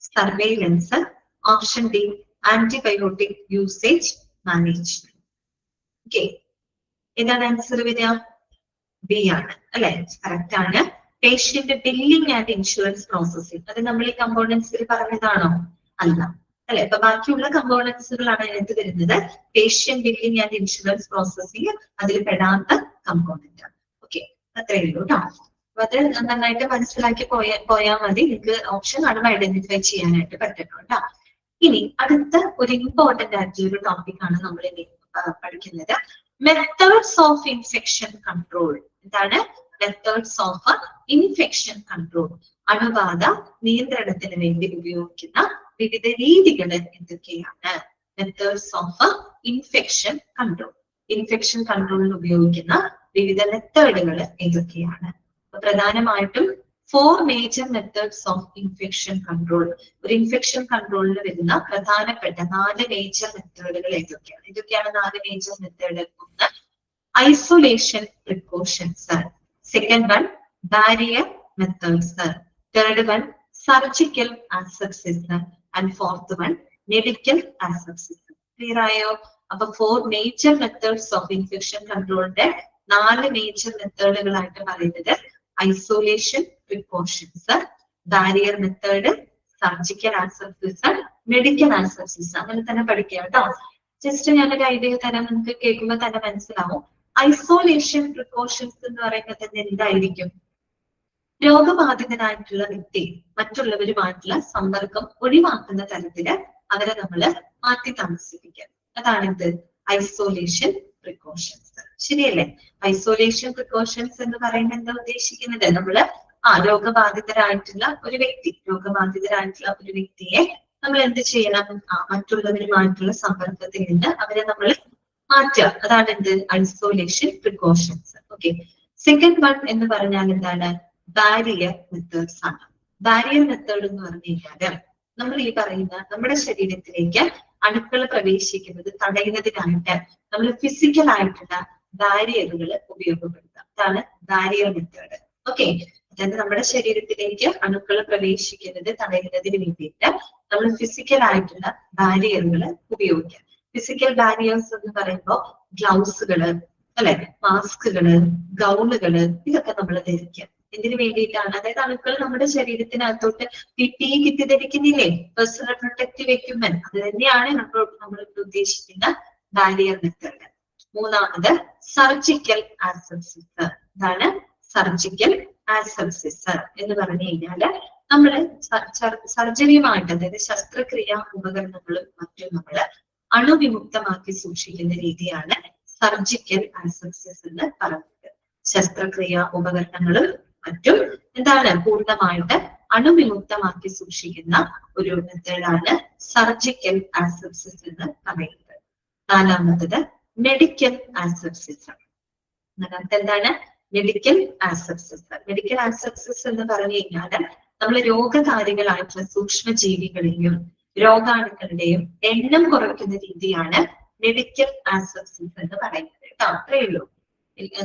surveillance. Option D, antibiotic usage management. Okay, ഏതാണ് answer വരിക? B ആണ് അല്ലെ? Correct ആണ്. Patient billing and insurance processing, അത് നമ്മൾ ഈ കമ്പോണൻസിൽ പറഞ്ഞതാണോ? അല്ല അല്ലെ? അപ്പൊ ബാക്കിയുള്ള കമ്പോണൻസുകളാണ് അതിനകത്ത് വരുന്നത്. Patient billing and insurance processing അതിൽ പെടാത്ത കമ്പോണന്റ് ആണ്. ഓക്കെ, അത്രയേ ഉള്ളൂ കേട്ടോ. അപ്പൊ അത് നന്നായിട്ട് മനസ്സിലാക്കി പോയാൽ മതി. നിങ്ങൾക്ക് ഓപ്ഷൻ കാണുമ്പോൾ ഐഡന്റിഫൈ ചെയ്യാനായിട്ട് പറ്റണം കേട്ടോ. ഇനി അടുത്ത ഒരു ഇമ്പോർട്ടന്റ് ആയിട്ടുള്ള ഒരു ടോപ്പിക് ആണ് നമ്മൾ ഇനി പഠിക്കുന്നത്. Methods of infection control. എന്താണ് മെത്തേഡ്സ് ഓഫ് ഇൻഫെക്ഷൻ കൺട്രോൾ? അണുബാധ നിയന്ത്രണത്തിന് വേണ്ടി ഉപയോഗിക്കുന്ന വിവിധ രീതികൾ എന്തൊക്കെയാണ്? Methods of infection control. Infection കൺട്രോളിന് ഉപയോഗിക്കുന്ന വിവിധ മെത്തേഡുകൾ ഏതൊക്കെയാണ്? പ്രധാനമായിട്ടും 4 major methods of infection control. ഒരു ഇൻഫെക്ഷൻ കൺട്രോളിൽ വരുന്ന പ്രധാനപ്പെട്ട 4 മേജർ മെത്തേഡുകൾ ഏതൊക്കെയാണ്? ഇതൊക്കെയാണ് 4 മേജർ മെത്തേഡ്. ഒന്ന്, isolation precautions. Second one, barrier methods. Third one, surgical asepsis. And fourth one, medical asepsis. Clear ആയോ? അപ്പൊ 4 മേജർ മെത്തേഡ്സ് ഓഫ് ഇൻഫെക്ഷൻ കൺട്രോളിന്റെ 4 മേജർ മെത്തേഡുകളായിട്ട് പറയുന്നത് isolation precautions, barrier method, surgical asepsis, medical asepsis. അങ്ങനെ തന്നെ പഠിക്കുക കേട്ടോ. ജസ്റ്റ് ഞാനൊരു ഐഡിയ തരാം, നിങ്ങൾക്ക് കേൾക്കുമ്പോൾ തന്നെ മനസ്സിലാവും. ഐസൊലേഷൻ പ്രിക്കോഷൻസ് എന്ന് പറയുമ്പോൾ തന്നെ എന്തായിരിക്കും? രോഗബാധിതനായിട്ടുള്ള വ്യക്തി മറ്റുള്ളവരുമായിട്ടുള്ള സമ്പർക്കം ഒഴിവാക്കുന്ന തരത്തില് അവരെ നമ്മൾ മാറ്റി താമസിപ്പിക്കുക. അതാണ് ഇത് ഐസൊലേഷൻ പ്രിക്കോഷൻസ്. ശരിയല്ലേ? ഐസൊലേഷൻ പ്രിക്കോഷൻസ് എന്ന് പറയുന്നത് എന്താ ഉദ്ദേശിക്കുന്നത്? നമ്മള് രോഗബാധിതരായിട്ടുള്ള ഒരു വ്യക്തിയെ നമ്മൾ എന്ത് ചെയ്യണം? മറ്റുള്ളവരുമായിട്ടുള്ള സമ്പർക്കത്തിൽ നിന്ന് അവരെ നമ്മൾ മാറ്റുക. അതാണ് എന്ത്? Isolation precautions. Okay. Second one എന്ന് പറഞ്ഞാൽ എന്താണ്? ബാരിയർ മെത്തേഡ്സ് ആണ്. ബാരിയർ മെത്തേഡ് എന്ന് പറഞ്ഞു കഴിഞ്ഞാല് നമ്മൾ ഈ പറയുന്ന നമ്മുടെ ശരീരത്തിലേക്ക് അണുക്കൾ പ്രവേശിക്കുന്നത് തടയുന്നതിനായിട്ട് നമ്മൾ ഫിസിക്കൽ ആയിട്ടുള്ള ബാരിയറുകൾ ഉപയോഗപ്പെടുത്താം. അതാണ് ബാരിയർ മെത്തേഡ്. ഓക്കെ. അതായത് നമ്മുടെ ശരീരത്തിലേക്ക് അണുക്കൾ പ്രവേശിക്കുന്നത് തടയുന്നതിന് വേണ്ടിയിട്ട് നമ്മൾ ഫിസിക്കൽ ആയിട്ടുള്ള ബാരിയറുകൾ ഉപയോഗിക്കാം. ഫിസിക്കൽ ബാരിയേഴ്സ് എന്ന് പറയുമ്പോൾ ഗ്ലൗസുകള് അല്ലെ? മാസ്കുകള്, ഗൗണുകള്, ഇതൊക്കെ നമ്മൾ ധരിക്കുക. എന്തിനു വേണ്ടിയിട്ടാണ്? അതായത് അണുക്കൾ നമ്മുടെ ശരീരത്തിനകത്തോട്ട് PPE കിറ്റ് ധരിക്കുന്നില്ലേ, പേഴ്സണൽ പ്രൊട്ടക്റ്റീവ് എക്യുപ്മെന്റ്, അത് തന്നെയാണ് നമ്മൾ ഉദ്ദേശിക്കുന്ന ബാരിയർ മെത്തേഡ്. മൂന്നാമത് സർജിക്കൽ ആസെപ്സിസ്. ഇതാണ് സർജിക്കൽ ആസെപ്സിസ് എന്ന് പറഞ്ഞു കഴിഞ്ഞാല് നമ്മള് സർജറിയുമായിട്ട്, അതായത് ശസ്ത്രക്രിയാ ഉപകരണങ്ങളും മറ്റും നമ്മള് അണുവിമുക്തമാക്കി സൂക്ഷിക്കുന്ന രീതിയാണ് സർജിക്കൽ ആസെപ്സിസ് എന്ന് പറയുന്നത്. ശസ്ത്രക്രിയാ ഉപകരണങ്ങളും മറ്റും എന്താണ് പൂർണ്ണമായിട്ട് അണുവിമുക്തമാക്കി സൂക്ഷിക്കുന്ന ഒരു മെത്തേഡാണ് സർജിക്കൽ ആസെപ്സിസ് എന്ന് പറയുന്നത്. നാലാമത്തത് മെഡിക്കൽ ആസെപ്സിസ്. അതിനകത്ത് എന്താണ്? മെഡിക്കൽ ആസെപ്സിസ്. മെഡിക്കൽ ആസെപ്സിസ് എന്ന് പറഞ്ഞു കഴിഞ്ഞാൽ നമ്മൾ രോഗകാരികളായിട്ടുള്ള സൂക്ഷ്മജീവികളെയും രോഗാണുക്കളുടെയും എണ്ണം കുറയ്ക്കുന്ന രീതിയാണ് മെഡിക്കൽ ആസെപ്സിസ് എന്ന് പറയുന്നത് കേട്ടോ. അത്രയേ ഉള്ളൂ.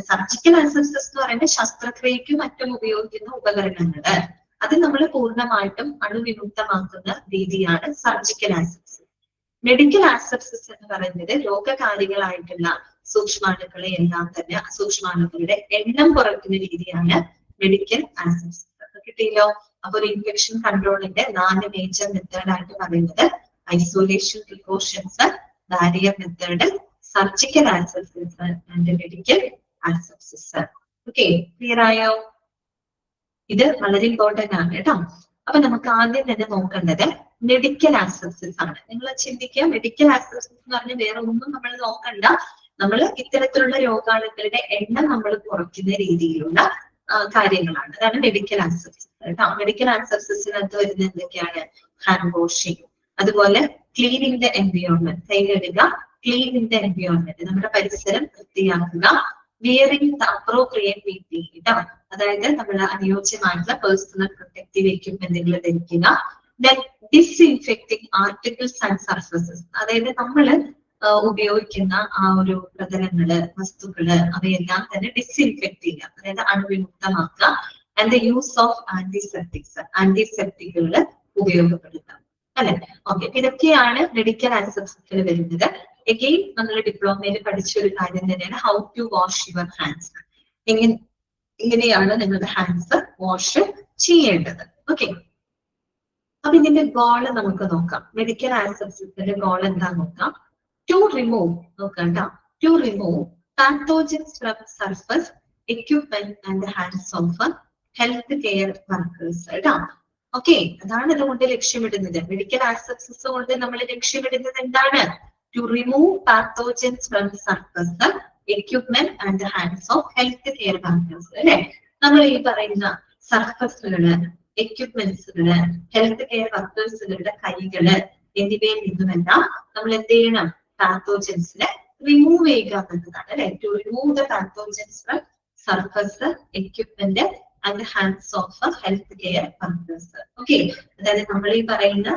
സർജിക്കൽ ആസെപ്സിസ് എന്ന് പറയുന്നത് ശസ്ത്രക്രിയയ്ക്കും മറ്റും ഉപയോഗിക്കുന്ന ഉപകരണങ്ങള്, അത് നമ്മൾ പൂർണ്ണമായിട്ടും അണുവിമുക്തമാക്കുന്ന രീതിയാണ് സർജിക്കൽ ആസെപ്സിസ്. മെഡിക്കൽ ആസെപ്സിസ് എന്ന് പറയുന്നത് രോഗകാരികളായിട്ടുള്ള സൂക്ഷ്മാണുക്കളെ എല്ലാം തന്നെ സൂക്ഷ്മാണുക്കളുടെ എണ്ണം കുറയ്ക്കുന്ന രീതിയാണ് മെഡിക്കൽ ആസെപ്സിസ്. കിട്ടിയല്ലോ? അപ്പൊ ഒരു ഇൻഫെക്ഷൻ കൺട്രോളിന്റെ 4 മേജർ മെത്തേഡ് ആയിട്ട് പറയുന്നത് isolation precautions, barrier method, surgical asepsis and medical asepsis. Okay, clear ആയോ? ഇത് വളരെ ഇമ്പോർട്ടന്റ് ആണ് കേട്ടോ. അപ്പൊ നമുക്ക് ആദ്യം തന്നെ നോക്കേണ്ടത് മെഡിക്കൽ ആസെപ്സിസ് ആണ്. നിങ്ങൾ ചിന്തിക്കുക, മെഡിക്കൽ ആസെപ്സിസ് എന്ന് പറഞ്ഞാൽ വേറെ ഒന്നും നമ്മൾ നോക്കണ്ട, നമ്മൾ ഇത്തരത്തിലുള്ള രോഗാണുക്കളുടെ എണ്ണം നമ്മൾ കുറയ്ക്കുന്ന രീതിയിലുള്ള കാര്യങ്ങളാണ്. അതാണ് മെഡിക്കൽ ആസെപ്സിസ് കേട്ടോ. മെഡിക്കൽ ആസെപ്സിസിനകത്ത് വരുന്ന എന്തൊക്കെയാണ്? ഹാൻഡ് വാഷിംഗ്, അതുപോലെ ക്ലീനിങ് ദ എൻവയോൺമെന്റ്, കൈ കഴുകുക, ക്ലീനിങ് ദ എൻവയോൺമെന്റ്, നമ്മുടെ പരിസരം വൃത്തിയാക്കുക, വിയറിംഗ് ദ അപ്രോപ്രിയേറ്റ് PPE കേട്ടോ, അതായത് നമ്മൾ അനുയോജ്യമായിട്ടുള്ള പേഴ്സണൽ പ്രൊട്ടക്റ്റീവ് എക്യുപ്മെന്റുകൾ ധരിക്കുക. ദെൻ ഡിസ്ഇൻഫെക്ടിങ് ആർട്ടിക്കിൾസ് ആൻഡ് സർഫസസ്, അതായത് നമ്മൾ ഉപയോഗിക്കുന്ന ആ ഒരു പ്രതലങ്ങള്, വസ്തുക്കള്, അവയെല്ലാം തന്നെ ഡിസ്ഇൻഫെക്ട് ചെയ്യുക, അതായത് അണുവിമുക്തമാക്കുക. And the use of antiseptics, ആന്റിസെപ്റ്റിക്കുകൾ ഉപയോഗപ്പെടുത്തുക, അല്ലെ? ഓക്കെ, ഇതൊക്കെയാണ് മെഡിക്കൽ ആസെപ്സിസിൽ വരുന്നത്. എഗെയിൻ നമ്മൾ ഡിപ്ലോമയിൽ പഠിച്ച ഒരു കാര്യം തന്നെയാണ് how to wash your hands. ഇങ്ങനെയാണ് നിങ്ങളുടെ ഹാൻഡ്സ് വാഷ് ചെയ്യേണ്ടത്. ഓക്കെ, അപ്പൊ ഇതിന്റെ ഗോള് നമുക്ക് നോക്കാം. മെഡിക്കൽ ആസെപ്സിസിന്റെ ഗോൾ എന്താ നോക്കാം. ടു റിമൂവ്, നോക്കാം, to remove pathogens from surface equipment and hands of health care workers കേട്ടോ. ഓക്കെ, അതാണ് ഇതുകൊണ്ട് ലക്ഷ്യമിടുന്നത്. മെഡിക്കൽ ആസെപ്സിസ് കൊണ്ട് നമ്മൾ ലക്ഷ്യമിടുന്നത് എന്താണ്? To remove pathogens from surface equipment and hands of health care workers, അല്ലെ? നമ്മൾ ഈ പറയുന്ന സർഫസുകള്, എക്യുപ്മെന്റ്സുകള്, ഹെൽത്ത് കെയർ വർക്കേഴ്സുകളുടെ കൈകള് എന്നിവയിൽ നിന്നുമെല്ലാം നമ്മൾ എന്ത് ചെയ്യണം? പാത്തോജൻസിനെ റിമൂവ് ചെയ്യുക എന്നതാണ്, അല്ലെ? To remove the pathogens from surface equipment and hands of health care workers. Okay, അതായത് നമ്മൾ ഈ പറയുന്ന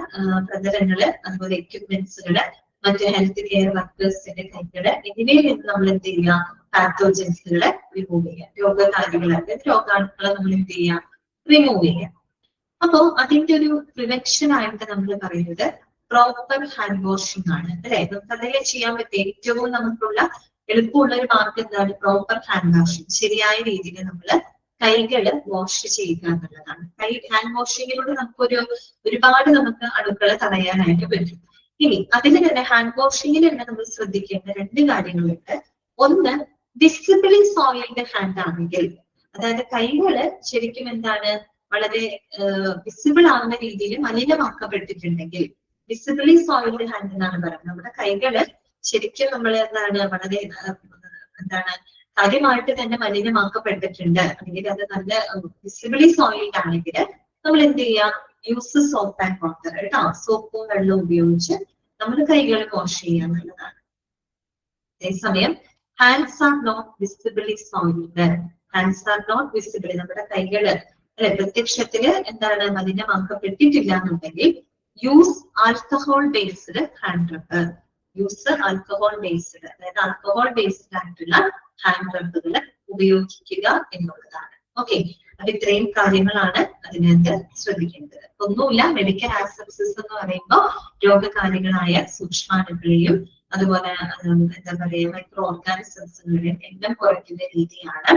പ്രതലങ്ങള്, അതുപോലെ എക്യുപ്മെന്റ്സുകള്, മറ്റ് ഹെൽത്ത് കെയർ വർക്കേഴ്സിന്റെ കൈകള് എന്നിവയിൽ നിന്ന് നമ്മൾ എന്ത് ചെയ്യുക? പാത്തോജൻസുകളെ റിമൂവ് ചെയ്യുക. രോഗകാരികളെ, രോഗാണുക്കളെ നമ്മൾ എന്ത് ചെയ്യുക? റിമൂവ് ചെയ്യുക. അപ്പോ അതിന്റെ ഒരു പ്രിവെൻഷൻ ആയിട്ട് നമ്മൾ പറയുന്നത് പ്രോപ്പർ ഹാൻഡ് വാഷിംഗ് ആണ്, അല്ലെ? നമുക്ക് അതല്ലേ ചെയ്യാൻ പറ്റും. ഏറ്റവും നമുക്കുള്ള എളുപ്പമുള്ള ഒരു മാർഗം എന്താണ്? Proper hand washing. ശരിയായ രീതിയിൽ നമ്മൾ കൈകള് വാഷ് ചെയ്യുക എന്നുള്ളതാണ്. ഹാൻഡ് വാഷിങ്ങിലൂടെ ഒരുപാട് നമുക്ക് അണുക്കളെ തടയാനായിട്ട് പറ്റും. ഇനി അതിൽ തന്നെ ഹാൻഡ് വാഷിങ്ങിൽ തന്നെ നമ്മൾ ശ്രദ്ധിക്കേണ്ട 2 കാര്യങ്ങളുണ്ട്. ഒന്ന്, വിസിബിളി സോയിൽഡ് ഹാൻഡ് ആണെങ്കിൽ, അതായത് കൈകള് ശരിക്കും എന്താണ് വളരെ വിസിബിൾ ആവുന്ന രീതിയിൽ മലിനമാക്കപ്പെട്ടിട്ടുണ്ടെങ്കിൽ, വിസിബിളി സോയിൽഡ് ഹാൻഡ് എന്നാണ് പറയുന്നത്. നമ്മുടെ കൈകള് ശരിക്കും നമ്മൾ എന്താണ് വളരെ കാര്യമായിട്ട് തന്നെ മലിനമാക്കപ്പെട്ടിട്ടുണ്ട്, അല്ലെങ്കിൽ അത് നല്ല വിസിബിളി സോയിൽഡ് ആണെങ്കിൽ നമ്മൾ എന്ത് ചെയ്യാം? യൂസ് സോപ്പ് ആൻഡ് വാട്ടർ കേട്ടോ. സോപ്പും വെള്ളവും ഉപയോഗിച്ച് നമ്മൾ കൈകൾ വാഷ് ചെയ്യുക എന്നുള്ളതാണ്. അതേസമയം hands are not visibly soiled, hands are not visibly, നമ്മുടെ കൈകള് അല്ലെ പ്രത്യക്ഷത്തില് എന്താണ് മലിനമാക്കപ്പെട്ടിട്ടില്ല എന്നുണ്ടെങ്കിൽ use alcohol based hand rubber, use alcohol based, അതായത് ആൽക്കഹോൾ ബേസ്ഡ് ആയിട്ടുള്ള ഹാൻഡ് റബ്ബുകൾ ഉപയോഗിക്കുക എന്നുള്ളതാണ്. ഓക്കെ, അപ്പൊ ഇത്രയും കാര്യങ്ങളാണ് അതിനകത്ത് ശ്രദ്ധിക്കേണ്ടത്. ഒന്നുമില്ല, മെഡിക്കൽ ആസെപ്സിസ് എന്ന് പറയുമ്പോൾ രോഗകാരികളായ സൂക്ഷ്മാണുക്കളെയും അതുപോലെ എന്താ പറയുക മൈക്രോ ഓർഗാനിസംസിന്റെയും എണ്ണം കുറയ്ക്കുന്ന രീതിയാണ്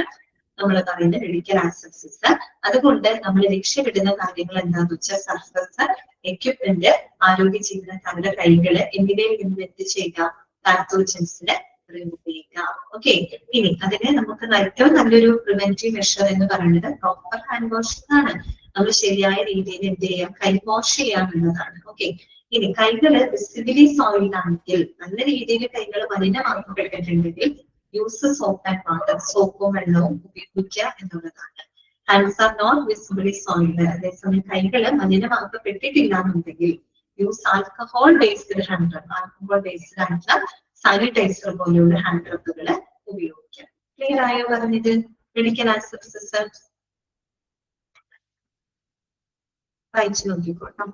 നമ്മൾ പറയുന്ന മെഡിക്കൽ ആസെപ്സിസ്. അതുകൊണ്ട് നമ്മൾ ലക്ഷ്യമിടുന്ന കാര്യങ്ങൾ എന്താണെന്ന് വെച്ചാൽ സർഫസ്, എക്യുപ്മെന്റ്, ആരോഗ്യ ജീവനക്കാരുടെ കൈകള് എന്നിവയിൽ നിന്ന് എന്ത് ചെയ്യുക, പാത്തോജൻസിന് റിമൂവ് ചെയ്യുക. ഓക്കെ, ഇനി അതിന് നമുക്ക് ഏറ്റവും നല്ലൊരു പ്രിവെന്റീവ് മെഷർ എന്ന് പറയുന്നത് പ്രോപ്പർ ഹാൻഡ് വാഷിംഗ് ആണ്. നമ്മൾ ശരിയായ രീതിയിൽ എന്ത് ചെയ്യാം, കൈ വാഷ് ചെയ്യാം എന്നതാണ്. ഓക്കെ, ഇനി കൈകള് വിസിബിലി സോയിൽഡ് ആണെങ്കിൽ, നല്ല രീതിയിൽ കൈകൾ മലിനമാക്കപ്പെട്ടിട്ടുണ്ടെങ്കിൽ യൂസ് സോപ്പ് ആൻഡ് വാട്ടർ, സോപ്പും വെള്ളവും ഉപയോഗിക്കുക എന്നുള്ളതാണ്. Hands are not visibly soiled, അതേസമയം കൈകള് മലിനമാക്കപ്പെട്ടിട്ടില്ല എന്നുണ്ടെങ്കിൽ use alcohol based hand rub, alcohol based ആയിട്ടുള്ള സാനിറ്റൈസർ പോലെയുള്ള ഹാൻഡ് റബ്ബുകൾ ഉപയോഗിക്കാം. ക്ലിയർ ആയോ പറഞ്ഞത്? മെഡിക്കൽ ആസെപ്സിസ് വായിച്ചു നോക്കിക്കോട്ടോ.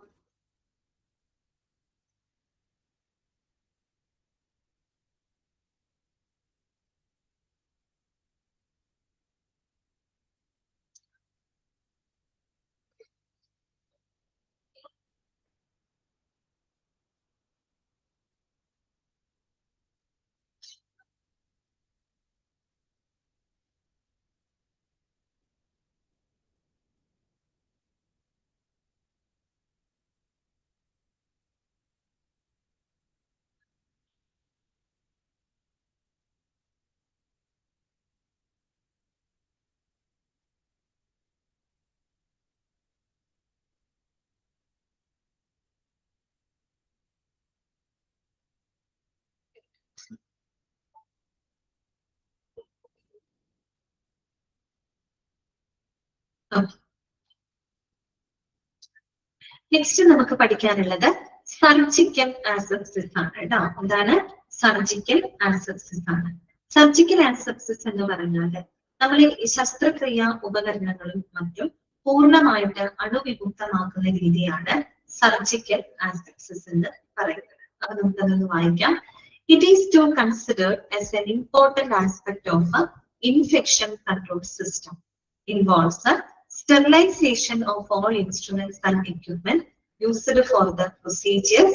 നെക്സ്റ്റ് നമുക്ക് പഠിക്കാനുള്ളത് സർജിക്കൽ ആസെപ്സിസ് ആണ് കേട്ടോ. എന്താണ് സർജിക്കൽ ആസെപ്സിസ് ആണ്. സർജിക്കൽ ആസെപ്സിസ് എന്ന് പറഞ്ഞാൽ നമ്മൾ ഈ ശസ്ത്രക്രിയ ഉപകരണങ്ങളും മറ്റും പൂർണ്ണമായിട്ട് അണുവിമുക്തമാക്കുന്ന രീതിയാണ് സർജിക്കൽ ആസെപ്സിസ് എന്ന് പറയുന്നത്. അപ്പൊ നമുക്കതൊന്ന് വായിക്കാം. It is to considered as an important aspect of infection control system. Involves a sterilization of all instruments and equipment used for the procedures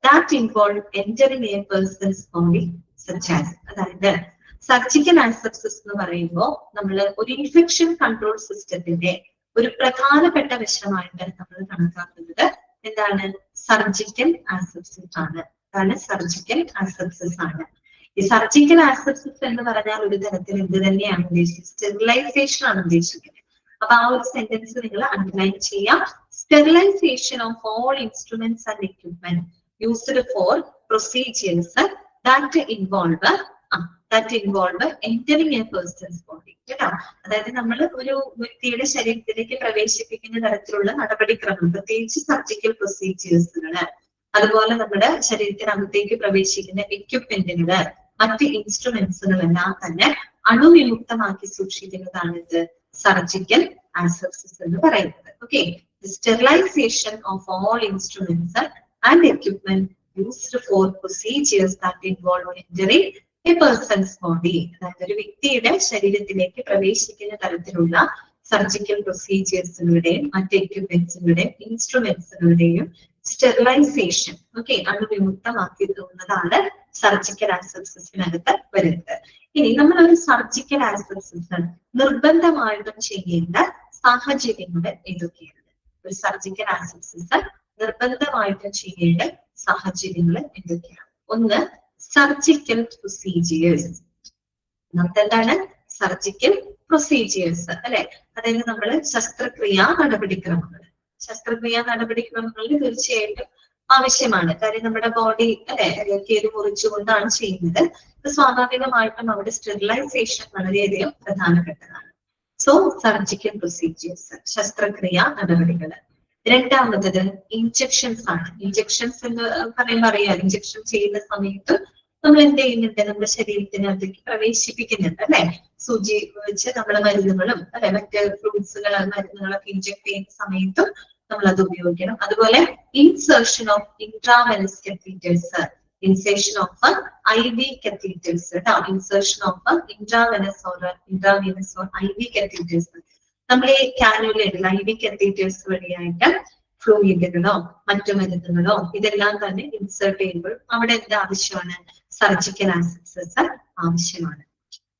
that involve entering a person's body, such as അതായത് surgical asepsis എന്ന് പറയുമ്പോൾ നമ്മൾ ഒരു infection control സിസ്റ്റത്തിന്റെ ഒരു പ്രധാനപ്പെട്ട വശമായിട്ട് നമ്മൾ കണക്കാക്കുന്നത് എന്താണ്, സർജിക്കൽ ആസെപ്സിസ് ആണ്. അതാണ് സർജിക്കൽ ആസെപ്സിസ് ആണ്. ഈ സർജിക്കൽ ആസെപ്സിസ് എന്ന് പറഞ്ഞാൽ ഒരു തരത്തിൽ എന്ത് തന്നെയാണ് ഉദ്ദേശിക്കുന്നത്, സ്റ്റെറിലൈസേഷൻ ആണ് ഉദ്ദേശിക്കുന്നത്. അപ്പൊ ആ ഒരു സെന്റൻസ് നിങ്ങൾ അണ്ടർലൈൻ ചെയ്യാം. Sterilisation of all instruments and equipment used for procedures that involve entering a person's body. കേട്ടോ, അതായത് നമ്മൾ ഒരു വ്യക്തിയുടെ ശരീരത്തിലേക്ക് പ്രവേശിപ്പിക്കുന്ന തരത്തിലുള്ള നടപടിക്രമം, പ്രത്യേകിച്ച് സർജിക്കൽ പ്രൊസീജിയേഴ്സുകള്, അതുപോലെ നമ്മുടെ ശരീരത്തിനകത്തേക്ക് പ്രവേശിക്കുന്ന എക്യുപ്മെന്റുകള്, മറ്റ് ഇൻസ്ട്രുമെന്റ്സുകളെല്ലാം തന്നെ അണുവിമുക്തമാക്കി സൂക്ഷിക്കുന്നതാണ് ഇത് സർജിക്കൽ ആസെപ്സിസ് എന്ന് പറയുന്നത്. Okay, sterilisation of all instruments and equipment used for procedures that involve entering a person's body. അതായത് ഒരു വ്യക്തിയുടെ ശരീരത്തിലേക്ക് പ്രവേശിക്കുന്ന തരത്തിലുള്ള സർജിക്കൽ പ്രൊസീജിയേഴ്സുകളുടെയും മറ്റ് എക്യുപ്മെന്റ്സുകളുടെയും ഇൻസ്ട്രുമെന്റ്സുകളുടെയും സ്റ്റെറിലൈസേഷൻ, ഓക്കെ, അണുവിമുക്തമാക്കി തോന്നുന്നതാണ് സർജിക്കൽ ആസെപ്സിസിനകത്ത് വരുന്നത്. ഇനി നമ്മൾ ഒരു സർജിക്കൽ ആസെപ്സിസ് നിർബന്ധമായിട്ടും ചെയ്യേണ്ട സാഹചര്യങ്ങൾ ഏതൊക്കെയാണ്? ഒരു സർജിക്കൽ ആസെപ്സിസ് നിർബന്ധമായിട്ടും ചെയ്യേണ്ട സാഹചര്യങ്ങൾ എന്തൊക്കെയാണ്? ഒന്ന്, സർജിക്കൽ പ്രൊസീജിയേഴ്സ്. എന്താണ് സർജിക്കൽ പ്രൊസീജിയേഴ്സ് അല്ലെ? അതായത് നമ്മൾ ശസ്ത്രക്രിയാ നടപടിക്രമങ്ങൾ, ശസ്ത്രക്രിയാ നടപടിക്രമങ്ങളിൽ തീർച്ചയായിട്ടും ആവശ്യമാണ്. കാര്യം നമ്മുടെ ബോഡി അല്ലെ കീറി മുറിച്ചുകൊണ്ടാണ് ചെയ്യുന്നത്. സ്വാഭാവികമായിട്ടും അവിടെ സ്റ്റെറിലൈസേഷൻ വളരെയധികം പ്രധാനപ്പെട്ടതാണ്. സോ സർജിക്കൽ പ്രൊസീജിയേഴ്സ്, ശസ്ത്രക്രിയാ നടപടികൾ. രണ്ടാമത്തത് ഇഞ്ചക്ഷൻസ് ആണ്. ഇഞ്ചക്ഷൻസ് എന്ന് പറയുമ്പോൾ അറിയാം, ഇഞ്ചക്ഷൻ ചെയ്യുന്ന സമയത്ത് നമ്മൾ എന്ത് ചെയ്യുന്നുണ്ട്, നമ്മുടെ ശരീരത്തിനകത്തേക്ക് പ്രവേശിപ്പിക്കുന്നുണ്ട് അല്ലെ. സൂചി വെച്ച് നമ്മൾ മരുന്നുകളും അല്ലെ മറ്റ് ഫ്രൂട്ട്സുകൾ മരുന്നുകളൊക്കെ ഇഞ്ചക്ട് ചെയ്യുന്ന സമയത്തും നമ്മൾ അത് ഉപയോഗിക്കണം. അതുപോലെ insertion of intravenous catheters, insertion of IV catheters കേട്ടോ, insertion of intravenous or IV catheters. നമ്മൾ ഈ കാനുലയിൽ IV catheters വഴിയായിട്ട് ഫ്ലൂയിഡുകളോ മറ്റു മരുന്നുകളോ ഇതെല്ലാം തന്നെ ഇൻസേർട്ട് ചെയ്യുമ്പോൾ അവിടെ എന്ത് ആവശ്യമാണ്, സർജിക്കൽ ആക്സസറീസ് ആവശ്യമാണ്.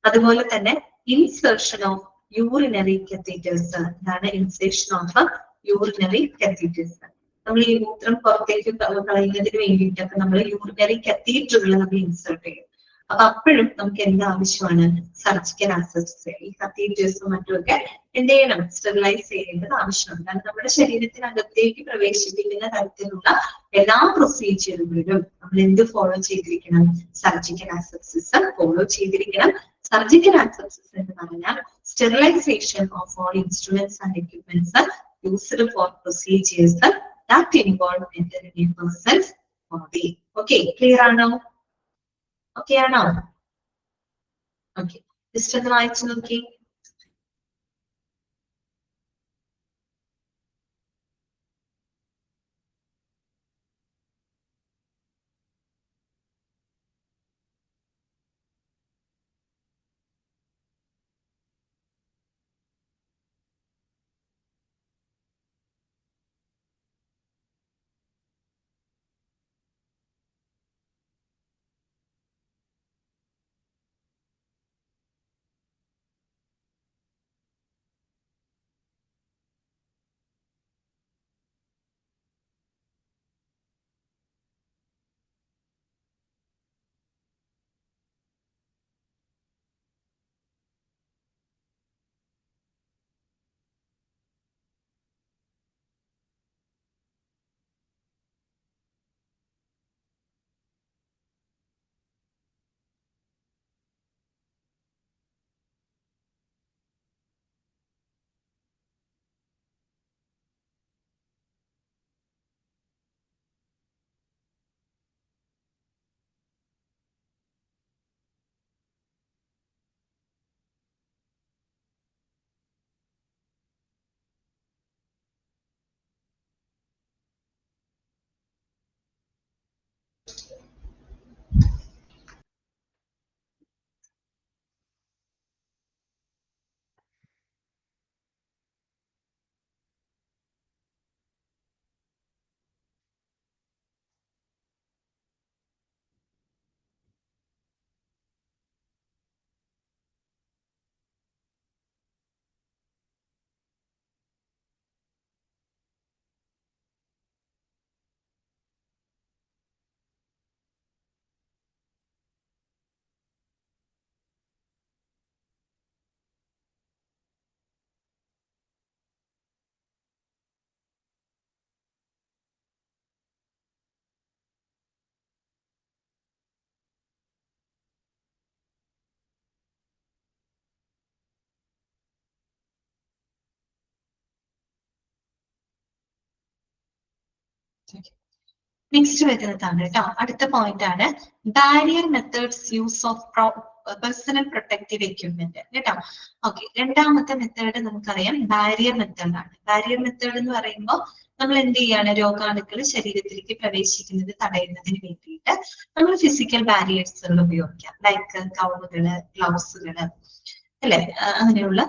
അതുപോലെ തന്നെ ഇൻസേർഷൻ ഓഫ് യൂറിനറി കത്തീറ്റേഴ്സ്, അതാണ് ഇൻസേർഷൻ ഓഫ് യൂറിനറി കത്തീറ്റേഴ്സ്. നമ്മൾ ഈ മൂത്രം പുറത്തേക്ക് കളയുന്നതിന് വേണ്ടിയിട്ട് അപ്പൊ നമ്മൾ യൂറിനറി കത്തീറ്ററുകൾ നമ്മൾ ഇൻസേർട്ട് ചെയ്യും. അപ്പൊ അപ്പോഴും നമുക്ക് എന്ത് ആവശ്യമാണ്? Surgical accessories. ഈ കത്തീറ്റേഴ്സും മറ്റുമൊക്കെ എന്ത് ചെയ്യണം? സ്റ്റെറിലൈസ് ചെയ്യേണ്ടത് ആവശ്യമാണ്. കാരണം നമ്മുടെ ശരീരത്തിനകത്തേക്ക് പ്രവേശിപ്പിക്കുന്ന തരത്തിലുള്ള എല്ലാ പ്രൊസീജിയറുകളിലും നമ്മൾ എന്ത് ഫോളോ ചെയ്തിരിക്കണം? സർജിക്കൽ ആക്സസറീസ് ഫോളോ ചെയ്തിരിക്കണം. സർജിക്കൽ ആക്സസറീസ് എന്ന് പറഞ്ഞാൽ sterilisation of all instruments and equipments used for procedures that involve entering a person's body. Okay, clear ആണോ? Okay ആണോ? Okay, just ഒന്ന് വായിച്ചു നോക്കി. നെക്സ്റ്റ് വരുന്നതാണ് കേട്ടോ. അടുത്ത പോയിന്റ് ആണ് barrier methods use of personal protective equipment കേട്ടോ. ഓക്കെ, രണ്ടാമത്തെ മെത്തേഡ് നമുക്കറിയാം ബാരിയർ മെത്തേഡ് ആണ്. ബാരിയർ മെത്തേഡ് എന്ന് പറയുമ്പോൾ നമ്മൾ എന്ത് ചെയ്യാണ്? രോഗാണുക്കൾ ശരീരത്തിലേക്ക് പ്രവേശിക്കുന്നത് തടയുന്നതിന് വേണ്ടിയിട്ട് നമ്മൾ ഫിസിക്കൽ ബാരിയേഴ്സുകൾ ഉപയോഗിക്കാം. ലൈക്ക് ഗൗണുകള്, ഗ്ലൗസുകള് അല്ലെ, അങ്ങനെയുള്ള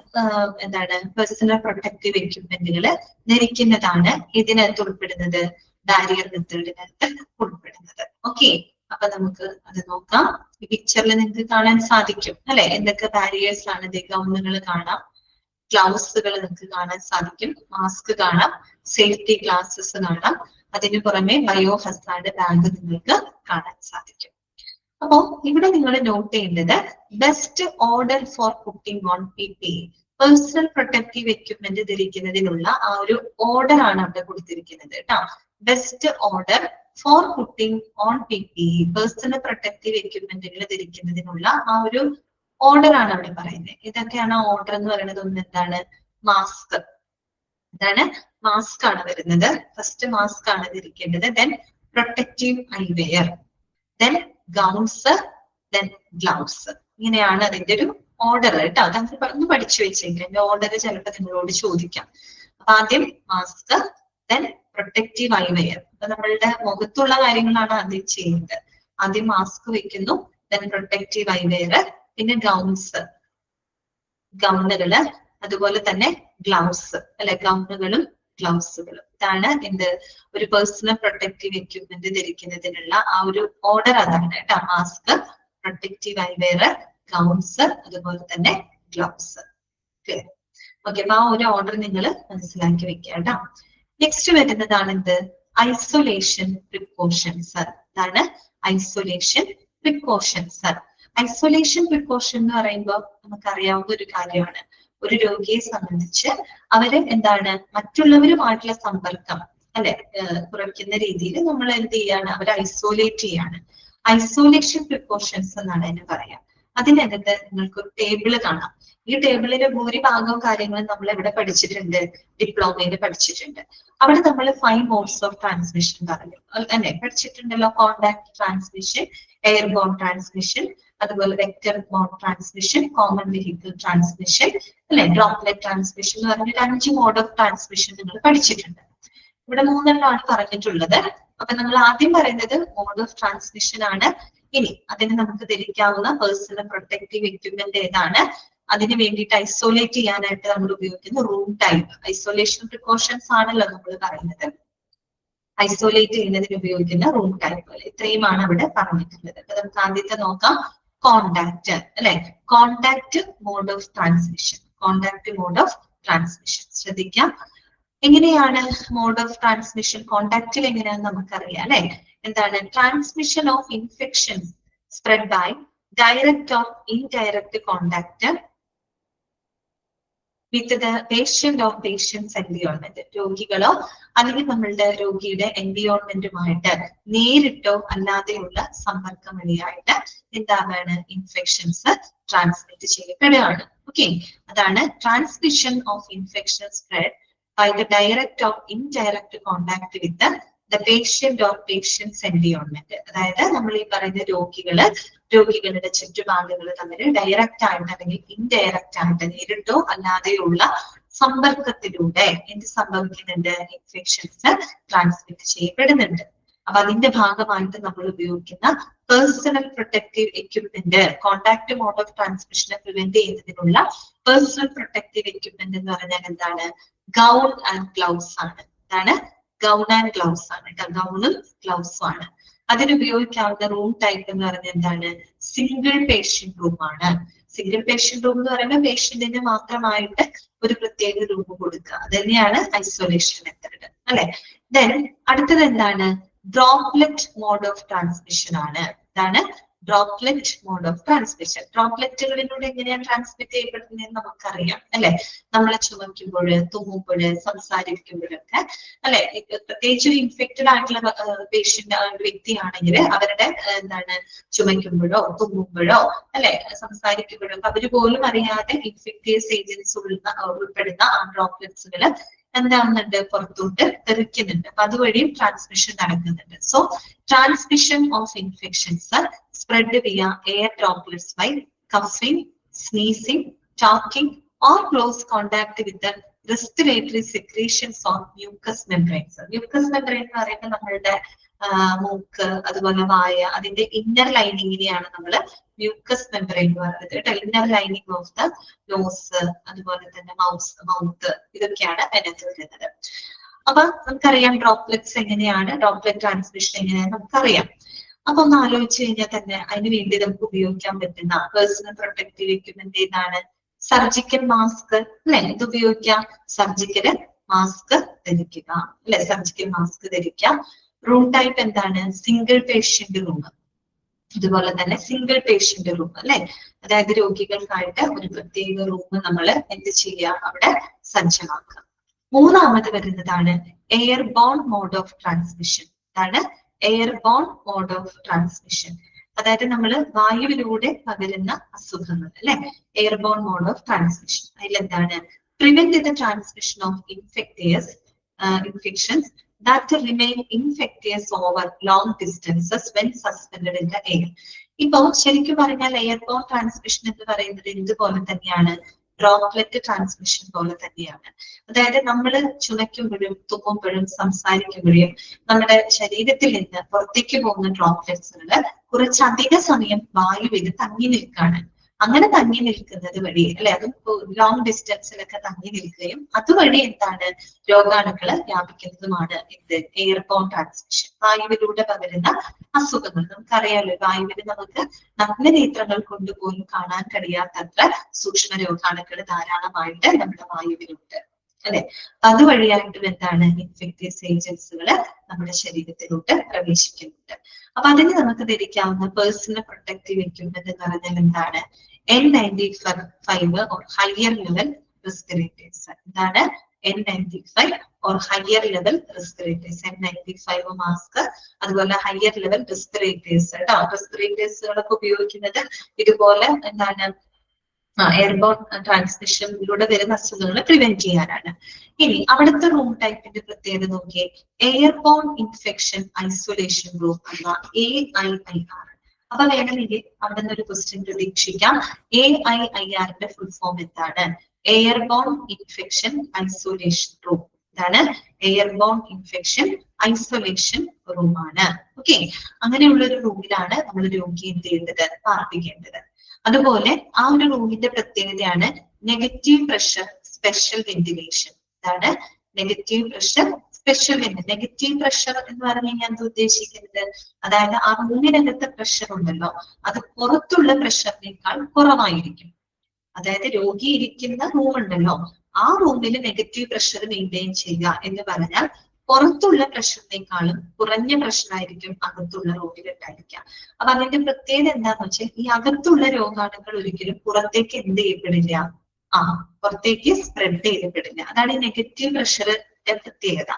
എന്താണ് പേഴ്സണൽ പ്രൊട്ടക്റ്റീവ് എക്യുപ്മെന്റുകൾ ധരിക്കുന്നതാണ് ഇതിനകത്ത് ഉൾപ്പെടുന്നത്, ബാരിയർ മെത്തേഡിനകത്ത് ഉൾപ്പെടുന്നത്. ഓക്കെ, അപ്പൊ നമുക്ക് അത് നോക്കാം. ഈ പിക്ചറിൽ നിങ്ങൾക്ക് കാണാൻ സാധിക്കും അല്ലെ എന്തൊക്കെ ബാരിയേഴ്സ് ആണ്. ഗൗണുകൾ കാണാം, ഗ്ലൗസുകൾ നിങ്ങൾക്ക് കാണാൻ സാധിക്കും, മാസ്ക് കാണാം, സേഫ്റ്റി ഗ്ലാസസ് കാണാം, അതിന് പുറമെ ബയോ ഹസാർഡ് ബാഗ് നിങ്ങൾക്ക് കാണാൻ സാധിക്കും. അപ്പോ ഇവിടെ നിങ്ങൾ നോട്ട് ചെയ്യേണ്ടത് best order for putting on PPE, personal protective equipment ധരിക്കുന്നതിനുള്ള ആ ഒരു ഓർഡർ ആണ് അവിടെ കൊടുത്തിരിക്കുന്നത് കേട്ടോ. Best order for putting on PPE, personal protective എക്യുപ്മെന്റുകൾ ധരിക്കുന്നതിനുള്ള ആ ഒരു ഓർഡർ ആണ് അവിടെ പറയുന്നത്. ഇതൊക്കെയാണ് ഓർഡർ എന്ന് പറയുന്നത്. ഒന്ന് എന്താണ്? മാസ്ക്, എന്താണ്? മാസ്ക് ആണ് വരുന്നത്. ഫസ്റ്റ് മാസ്ക് ആണ് ധരിക്കേണ്ടത്. Then protective eyewear, then gowns, then gloves. ഇങ്ങനെയാണ് അതിന്റെ ഒരു ഓർഡർ കേട്ടോ. അത് ഒന്ന് പഠിച്ചു വെച്ചെങ്കിൽ എന്റെ ഓർഡർ ചിലപ്പോൾ നിങ്ങളോട് ചോദിക്കാം. അപ്പൊ ആദ്യം മാസ്ക്, ദെൻ പ്രൊട്ടക്റ്റീവ് ഐവെയർ. അപ്പൊ നമ്മളുടെ മുഖത്തുള്ള കാര്യങ്ങളാണ് ആദ്യം ചെയ്യുന്നത്. ആദ്യം മാസ്ക് വെക്കുന്നു, ദെൻ പ്രൊട്ടക്റ്റീവ് ഐവെയർ, പിന്നെ ഗൗൺസ്, ഗൗണുകള്, അതുപോലെ തന്നെ ഗ്ലൗസ് അല്ലെ, ഗൗണുകളും ഗ്ലൗസുകൾ. ഇതാണ് എന്ത് ഒരു പേഴ്സണൽ പ്രൊട്ടക്റ്റീവ് എക്യുപ്മെന്റ് ധരിക്കുന്നതിനുള്ള ആ ഒരു ഓർഡർ അതാണ് കേട്ടോ. മാസ്ക്, പ്രൊട്ടക്റ്റീവ് ഐവെയർ, ഗൗൺസ്, അതുപോലെ തന്നെ ഗ്ലൗസ്. ഓക്കെ, അപ്പൊ ആ ഒരു ഓർഡർ നിങ്ങൾ മനസ്സിലാക്കി വെക്കുക കേട്ടോ. നെക്സ്റ്റ് വരുന്നതാണ് എന്ത് ഐസൊലേഷൻ പ്രിക്കോഷൻസ്. അതാണ് ഐസൊലേഷൻ പ്രിക്കോഷൻസ്. ഐസൊലേഷൻ പ്രിക്കോഷൻ എന്ന് പറയുമ്പോൾ നമുക്കറിയാവുന്ന ഒരു കാര്യമാണ്. ഒരു രോഗിയെ സംബന്ധിച്ച് അവര് എന്താണ് മറ്റുള്ളവരുമായിട്ടുള്ള സമ്പർക്കം അല്ലെ കുറയ്ക്കുന്ന രീതിയിൽ നമ്മൾ എന്ത് ചെയ്യാണ്, അവരെ ഐസോലേറ്റ് ചെയ്യാണ്. ഐസോലേഷൻ പ്രിക്കോഷൻസ് എന്നാണ് അതിന് പറയാം. അതിനകത്ത് നിങ്ങൾക്ക് ഒരു ടേബിള് കാണാം. ഈ ടേബിളിലെ ഭൂരിഭാഗവും കാര്യങ്ങളും നമ്മൾ എവിടെ പഠിച്ചിട്ടുണ്ട്, ഡിപ്ലോമയിൽ പഠിച്ചിട്ടുണ്ട്. അവിടെ നമ്മൾ 5 മോഡ്സ് ഓഫ് ട്രാൻസ്മിഷൻ പറഞ്ഞു അല്ലെ, പഠിച്ചിട്ടുണ്ടല്ലോ. കോണ്ടാക്ട് ട്രാൻസ്മിഷൻ, എയർബോൺ ട്രാൻസ്മിഷൻ, അതുപോലെ vector bone transmission, common vehicle transmission അല്ലെ, ഡ്രോപ്ലെറ്റ് ട്രാൻസ്മിഷൻ എന്ന് പറഞ്ഞിട്ട് 5 മോഡ് ഓഫ് ട്രാൻസ്മിഷൻ നിങ്ങൾ പഠിച്ചിട്ടുണ്ട്. ഇവിടെ 3 പറഞ്ഞിട്ടുള്ളത്. അപ്പൊ നമ്മൾ ആദ്യം പറയുന്നത് മോഡ് ഓഫ് ട്രാൻസ്മിഷൻ ആണ്. ഇനി അതിന് നമുക്ക് ധരിക്കാവുന്ന പേഴ്സണൽ പ്രൊട്ടക്റ്റീവ് എക്യുപ്മെന്റ് ഏതാണ്, അതിന് വേണ്ടിയിട്ട് ഐസോലേറ്റ് ചെയ്യാനായിട്ട് നമ്മൾ ഉപയോഗിക്കുന്ന റൂം ടൈപ്പ്. ഐസൊലേഷൻ പ്രിക്കോഷൻസ് ആണല്ലോ നമ്മൾ പറയുന്നത്. ഐസോലേറ്റ് ചെയ്യുന്നതിന് ഉപയോഗിക്കുന്ന റൂം ടൈപ്പ്. ഇത്രയുമാണ് അവിടെ പറഞ്ഞിട്ടുള്ളത്. അപ്പൊ നമുക്ക് ആദ്യത്തെ നോക്കാം. കോണ്ടാക്ട് അല്ലെ, contact mode of transmission. Contact mode of transmission ശ്രദ്ധിക്കാം. എങ്ങനെയാണ് മോഡ് ഓഫ് ട്രാൻസ്മിഷൻ? കോണ്ടാക്റ്റിൽ എങ്ങനെയാണെന്ന് നമുക്കറിയാം അല്ലെ. എന്താണ് transmission of infection spread by direct or indirect contact with the patient of patients environment. രോഗികളോ അല്ലെങ്കിൽ നമ്മളുടെ രോഗിയുടെ എൻവിയോൺമെന്റുമായിട്ട് നേരിട്ടോ അല്ലാതെയുള്ള സമ്പർക്കം വഴിയായിട്ട് എന്താണ് ഇൻഫെക്ഷൻസ് ട്രാൻസ്മിറ്റ് ചെയ്യപ്പെടുകയാണ്. ഓക്കെ, അതാണ് transmission of infection spread by the direct or indirect contact with the patient or patient's environment. അതായത് നമ്മൾ ഈ പറയുന്ന രോഗികളുടെ ചുറ്റുപാടുകൾ തമ്മിൽ ഡയറക്റ്റ് ആയിട്ട് അല്ലെങ്കിൽ ഇൻഡയറക്റ്റ് ആയിട്ട് നേരിട്ടോ അല്ലാതെയുള്ള സമ്പർക്കത്തിലൂടെ എന്ത് സംഭവിക്കുന്നുണ്ട്, ഇൻഫെക്ഷൻസ് ട്രാൻസ്മിറ്റ് ചെയ്യപ്പെടുന്നുണ്ട്. അപ്പൊ അതിന്റെ ഭാഗമായിട്ട് നമ്മൾ ഉപയോഗിക്കുന്ന personal protective equipment, contact mode of ട്രാൻസ്മിഷനെ പ്രിവെന്റ് ചെയ്യുന്നതിനുള്ള പേഴ്സണൽ പ്രൊട്ടക്റ്റീവ് എക്യുപ്മെന്റ് എന്ന് പറഞ്ഞാൽ എന്താണ്, ഗൗൺ ആൻഡ് ഗ്ലൗസ് ആണ്. എന്താണ് ഗൗൺ ആൻഡ് ഗ്ലൗസ് ആണ്. ഗൗണും ഗ്ലൗസും ആണ്. അതിനുപയോഗിക്കാവുന്ന റൂം ടൈപ്പ് എന്ന് പറഞ്ഞാൽ എന്താണ്, സിംഗിൾ പേഷ്യന്റ് റൂം ആണ്. സിംഗിൾ പേഷ്യന്റ് റൂം എന്ന് പറയുമ്പോൾ പേഷ്യന്റിന് മാത്രമായിട്ട് ഒരു പ്രത്യേക റൂം കൊടുക്കുക. അത് തന്നെയാണ് ഐസൊലേഷൻ മെത്തേഡ് അല്ലെ. ദെൻ അടുത്തത് എന്താണ്, ഡ്രോപ്ലെറ്റ് മോഡ് ഓഫ് ട്രാൻസ്മിഷൻ ആണ്. ഇതാണ് ഡ്രോപ്ലെറ്റ് മോഡ് ഓഫ് ട്രാൻസ്മിഷൻ. ഡ്രോപ്ലെറ്റുകളിലൂടെ എങ്ങനെയാണ് ട്രാൻസ്മിറ്റ് ചെയ്യപ്പെടുന്നതെന്ന് നമുക്കറിയാം അല്ലെ. നമ്മൾ ചുമയ്ക്കുമ്പോൾ, തുമ്മുമ്പോൾ, സംസാരിക്കുമ്പോഴൊക്കെ അല്ലെ. പ്രത്യേകിച്ച് ഒരു ഇൻഫെക്റ്റഡ് ആയിട്ടുള്ള പേഷ്യന്റ് വ്യക്തിയാണെങ്കിൽ അവരുടെ എന്താണ് ചുമയ്ക്കുമ്പോഴോ തുമ്മുമ്പോഴോ അല്ലെ സംസാരിക്കുമ്പോഴോ അവര് പോലും അറിയാതെ ഇൻഫെക്ടിയസ് ഏജൻസ് ഉൾപ്പെടുന്ന ആ ഡ്രോപ്ലെറ്റ്സുകൾ എന്താകുന്നുണ്ട്, പുറത്തോട്ട് തെറിക്കുന്നുണ്ട്. അപ്പൊ അതുവഴിയും ട്രാൻസ്മിഷൻ നടക്കുന്നുണ്ട്. So transmission of infections spread via air droplets by coughing, sneezing, talking or close contact with respiratory secretions of mucus membranes. Mucus membrane എന്ന് പറയുമ്പോൾ നമ്മളുടെ മൂക്ക്, അതുപോലെ വായ, അതിന്റെ ഇന്നർ ലൈനിങ്ങിനെയാണ് നമ്മൾ മ്യൂക്കസ് മെംബ്രെയിൻ എന്ന് പറയുന്നത് കേട്ടോ. Inner lining of the nose, അതുപോലെ തന്നെ മൗത്ത്, ഇതൊക്കെയാണ് അതിനകത്ത് വരുന്നത്. അപ്പൊ നമുക്കറിയാം ഡ്രോപ്ലെറ്റ്സ് എങ്ങനെയാണ്, ഡ്രോപ്ലെറ്റ് ട്രാൻസ്മിഷൻ എങ്ങനെയാണ് നമുക്കറിയാം. അപ്പൊ ഒന്ന് ആലോചിച്ച് കഴിഞ്ഞാൽ തന്നെ അതിന് വേണ്ടി നമുക്ക് ഉപയോഗിക്കാൻ പറ്റുന്ന പേഴ്സണൽ പ്രൊട്ടക്റ്റീവ് എക്യുപ്മെന്റ് ഏതാണ്, സർജിക്കൽ മാസ്ക് അല്ലെ. ഇത് ഉപയോഗിക്കാം. സർജിക്കൽ മാസ്ക് ധരിക്കുക അല്ലെ, സർജിക്കൽ മാസ്ക് ധരിക്കാം. റൂം ടൈപ്പ് എന്താണ്, സിംഗിൾ പേഷ്യന്റ് റൂം. അതുപോലെ തന്നെ സിംഗിൾ പേഷ്യന്റ് റൂം അല്ലെ. അതായത് രോഗികൾക്കായിട്ട് ഒരു പ്രത്യേക റൂം നമ്മൾ എന്ത് ചെയ്യുക, അവിടെ സജ്ജമാക്കുക. മൂന്നാമത് വരുന്നതാണ് എയർബോൺ മോഡ് ഓഫ് ട്രാൻസ്മിഷൻ. ഇതാണ് എയർബോൺ മോഡ് ഓഫ് ട്രാൻസ്മിഷൻ. അതായത് നമ്മൾ വായുവിലൂടെ പകരുന്ന അസുഖങ്ങൾ അല്ലെ, എയർബോൺ മോഡ് ഓഫ് ട്രാൻസ്മിഷൻ. അതിലെന്താണ്, prevent the transmission of infections that remain infectious over long distances when suspended in the air. ഇപ്പോ ശരിക്കും പറഞ്ഞാൽ എയർബോൺ ട്രാൻസ്മിഷൻ എന്ന് പറയുന്നത് ഇതുപോലെ തന്നെയാണ്, ഡ്രോപ്ലെറ്റ് ട്രാൻസ്മിഷൻ പോലെ തന്നെയാണ്. അതായത് നമ്മൾ ചുമയ്ക്കുമ്പോഴും തുമ്മുമ്പോഴും സംസാരിക്കുമ്പോഴും നമ്മുടെ ശരീരത്തിൽ നിന്ന് പുറത്തേക്ക് പോകുന്ന ഡ്രോപ്ലെറ്റ്സുകൾ കുറച്ചധിക സമയം വായുവിൽ തങ്ങി നിൽക്കാണ്. അങ്ങനെ തങ്ങി നിൽക്കുന്നത് വഴി അല്ലെ, അതും ലോങ് ഡിസ്റ്റൻസിലൊക്കെ തങ്ങി നിൽക്കുകയും അതുവഴി എന്താണ് രോഗാണുക്കള് വ്യാപിക്കുന്നതുമാണ് എന്ത് എയർബോൺ ട്രാൻസ്മിഷൻ. വായുവിലൂടെ പകരുന്ന അസുഖങ്ങൾ നമുക്കറിയാലോ, വായുവിന് നമുക്ക് നഗ്നനേത്രങ്ങൾ കൊണ്ടുപോലും കാണാൻ കഴിയാത്തത്ര സൂക്ഷ്മ രോഗാണുക്കൾ ധാരാളമായിട്ട് നമ്മുടെ വായുവിലുണ്ട് അല്ലെ. അതുവഴിയായിട്ടും എന്താണ് ഇൻഫെക്റ്റീവ് ഏജൻസുകൾ നമ്മുടെ ശരീരത്തിലോട്ട് പ്രവേശിക്കുന്നുണ്ട്. അപ്പൊ അതിന് നമുക്ക് ധരിക്കാവുന്ന പേഴ്സണൽ പ്രൊട്ടക്റ്റീവ് എക്യുപ്മെന്റ് എന്ന് പറഞ്ഞാൽ എന്താണ് N95 or higher level respirators. എന്താണ് N95 or higher level respirators. N95 mask, അതുപോലെ ഹയർ ലെവൽ റെസ്പിറേറ്റേഴ്സ് കേട്ടോ. റെസ്പിറേറ്റേഴ്സുകളൊക്കെ ഉപയോഗിക്കുന്നത് ഇതുപോലെ എന്താണ് എയർബോൺ ട്രാൻസ്മിഷനിലൂടെ വരുന്ന അസുഖങ്ങൾ പ്രിവെന്റ് ചെയ്യാനാണ്. ഇനി അവിടുത്തെ റൂം ടൈപ്പിന്റെ പ്രത്യേകത നോക്കിയേ, എയർബോൺ ഇൻഫെക്ഷൻ ഐസൊലേഷൻ റൂം എന്ന AIIR. അപ്പൊ വേണമെങ്കിൽ അവിടെ നിന്ന് ഒരു ക്വസ്റ്റ്യൻ പ്രതീക്ഷിക്കാം. AIIRന്റെ ഫുൾ ഫോം എന്താണ്? Airborne infection isolation room. ഇതാണ് എയർബോൺ ഇൻഫെക്ഷൻ ഐസൊലേഷൻ റൂം ആണ്. ഓക്കെ, അങ്ങനെയുള്ള ഒരു റൂമിലാണ് നമ്മൾ രോഗിയെ എന്ത് ചെയ്യേണ്ടത്, പാർപ്പിക്കേണ്ടത്. അതുപോലെ ആ ഒരു റൂമിന്റെ പ്രത്യേകതയാണ് നെഗറ്റീവ് പ്രഷർ സ്പെഷ്യൽ വെന്റിലേഷൻ. ഇതാണ് negative pressure special ventilation. Negative pressure എന്ന് പറഞ്ഞു കഴിഞ്ഞാൽ എന്താ ഉദ്ദേശിക്കുന്നത്? അതായത് ആ റൂമിനകത്തെ പ്രഷർ ഉണ്ടല്ലോ, അത് പുറത്തുള്ള പ്രഷറിനേക്കാൾ കുറവായിരിക്കും. അതായത് രോഗി ഇരിക്കുന്ന റൂം ഉണ്ടല്ലോ, ആ റൂമിൽ നെഗറ്റീവ് പ്രഷർ മെയിൻറ്റെയിൻ ചെയ്യുക എന്ന് പറഞ്ഞാൽ പുറത്തുള്ള പ്രഷറിനേക്കാളും കുറഞ്ഞ പ്രഷറായിരിക്കും അകത്തുള്ള റൂമിൽ ഉണ്ടായിരിക്കുക. അപ്പൊ അതിന്റെ പ്രത്യേകത എന്താന്ന് വെച്ചാൽ ഈ അകത്തുള്ള രോഗാണുക്കൾ ഒരിക്കലും പുറത്തേക്ക് എന്ത് ചെയ്യപ്പെടില്ല, പുറത്തേക്ക് സ്പ്രെഡ് ചെയ്യപ്പെടില്ല. അതാണ് ഈ നെഗറ്റീവ് പ്രഷറിന്റെ പ്രത്യേകത.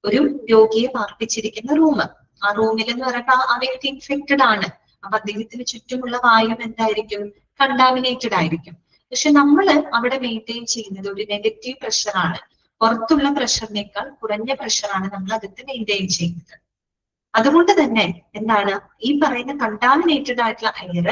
ഒരു രോഗിയെ പാർപ്പിച്ചിരിക്കുന്ന റൂം, ആ റൂമിൽ എന്ന് പറയുമ്പോൾ ആ വ്യക്തി ഇൻഫെക്റ്റഡ് ആണ്. അപ്പൊ അദ്ദേഹത്തിന് ചുറ്റുമുള്ള വായു എന്തായിരിക്കും, കണ്ടാമിനേറ്റഡ് ആയിരിക്കും. പക്ഷെ നമ്മൾ അവിടെ മെയിൻറ്റെയിൻ ചെയ്യുന്നത് ഒരു നെഗറ്റീവ് പ്രഷറാണ്. പുറത്തുള്ള പ്രഷറിനേക്കാൾ കുറഞ്ഞ പ്രഷറാണ് നമ്മൾ അകത്ത് മെയിൻറ്റെയിൻ ചെയ്യുന്നത്. അതുകൊണ്ട് തന്നെ എന്താണ് ഈ പറയുന്ന കണ്ടാമിനേറ്റഡ് ആയിട്ടുള്ള എയർ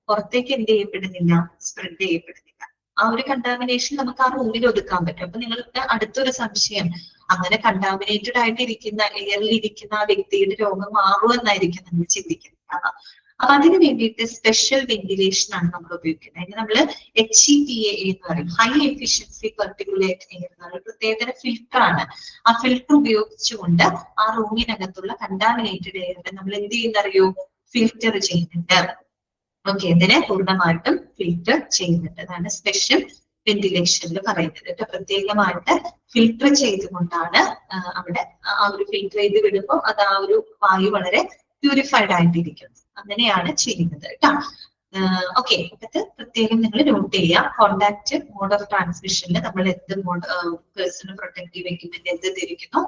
പുറത്തേക്ക് എന്ത് ചെയ്യപ്പെടുന്നില്ല, സ്പ്രെഡ് ചെയ്യപ്പെടുന്നില്ല. ആ ഒരു കണ്ടാമിനേഷൻ നമുക്ക് ആ റൂമിൽ ഒതുക്കാൻ പറ്റും. അപ്പൊ നിങ്ങൾക്ക് അടുത്തൊരു സംശയം, അങ്ങനെ കണ്ടാമിനേറ്റഡ് ആയിട്ട് ഇരിക്കുന്ന എയറിൽ ഇരിക്കുന്ന ആ വ്യക്തിയുടെ രോഗം മാറുമെന്നായിരിക്കും നമ്മൾ ചിന്തിക്കുന്നത്. അപ്പൊ അതിന് വേണ്ടിയിട്ട് സ്പെഷ്യൽ വെന്റിലേഷൻ ആണ് നമ്മൾ ഉപയോഗിക്കുന്നത്. അതിന് നമ്മൾ HEPA എന്ന് പറയും, ഹൈ എഫിഷ്യൻസി പെർട്ടിക്കുലേറ്റ് എയർ എന്നുള്ള പ്രത്യേകതര ഫിൽട്ടർ ആണ്. ആ ഫിൽട്ടർ ഉപയോഗിച്ചുകൊണ്ട് ആ റൂമിനകത്തുള്ള കണ്ടാമിനേറ്റഡ് എയറിനെ നമ്മൾ എന്ത് ചെയ്യുന്നറിയോ, ഫിൽറ്റർ ചെയ്യുന്നുണ്ട്. ഓക്കെ, ഇതിനെ പൂർണ്ണമായിട്ടും ഫിൽറ്റർ ചെയ്യുന്നുണ്ട്. അതാണ് സ്പെഷ്യൽ വെന്റിലേഷനിൽ പറയുന്നത്. പ്രത്യേകമായിട്ട് ഫിൽട്ടർ ചെയ്തുകൊണ്ടാണ് അവിടെ ആ ഒരു ഫിൽട്ടർ ചെയ്ത് വിടുമ്പോൾ അത് ആ ഒരു വായു വളരെ പ്യൂരിഫൈഡ് ആയിട്ടിരിക്കും. അങ്ങനെയാണ് ചെയ്യുന്നത് കേട്ടോ. ഓക്കെ, ഇത് പ്രത്യേകം നിങ്ങൾ നോട്ട് ചെയ്യുക. കോണ്ടാക്ട് മോഡ് ഓഫ് ട്രാൻസ്മിഷനിൽ നമ്മൾ എന്ത് പേഴ്സണൽ പ്രൊട്ടക്റ്റീവ് എക്യുപ്മെന്റ് എന്ത് ധരിക്കുന്നു,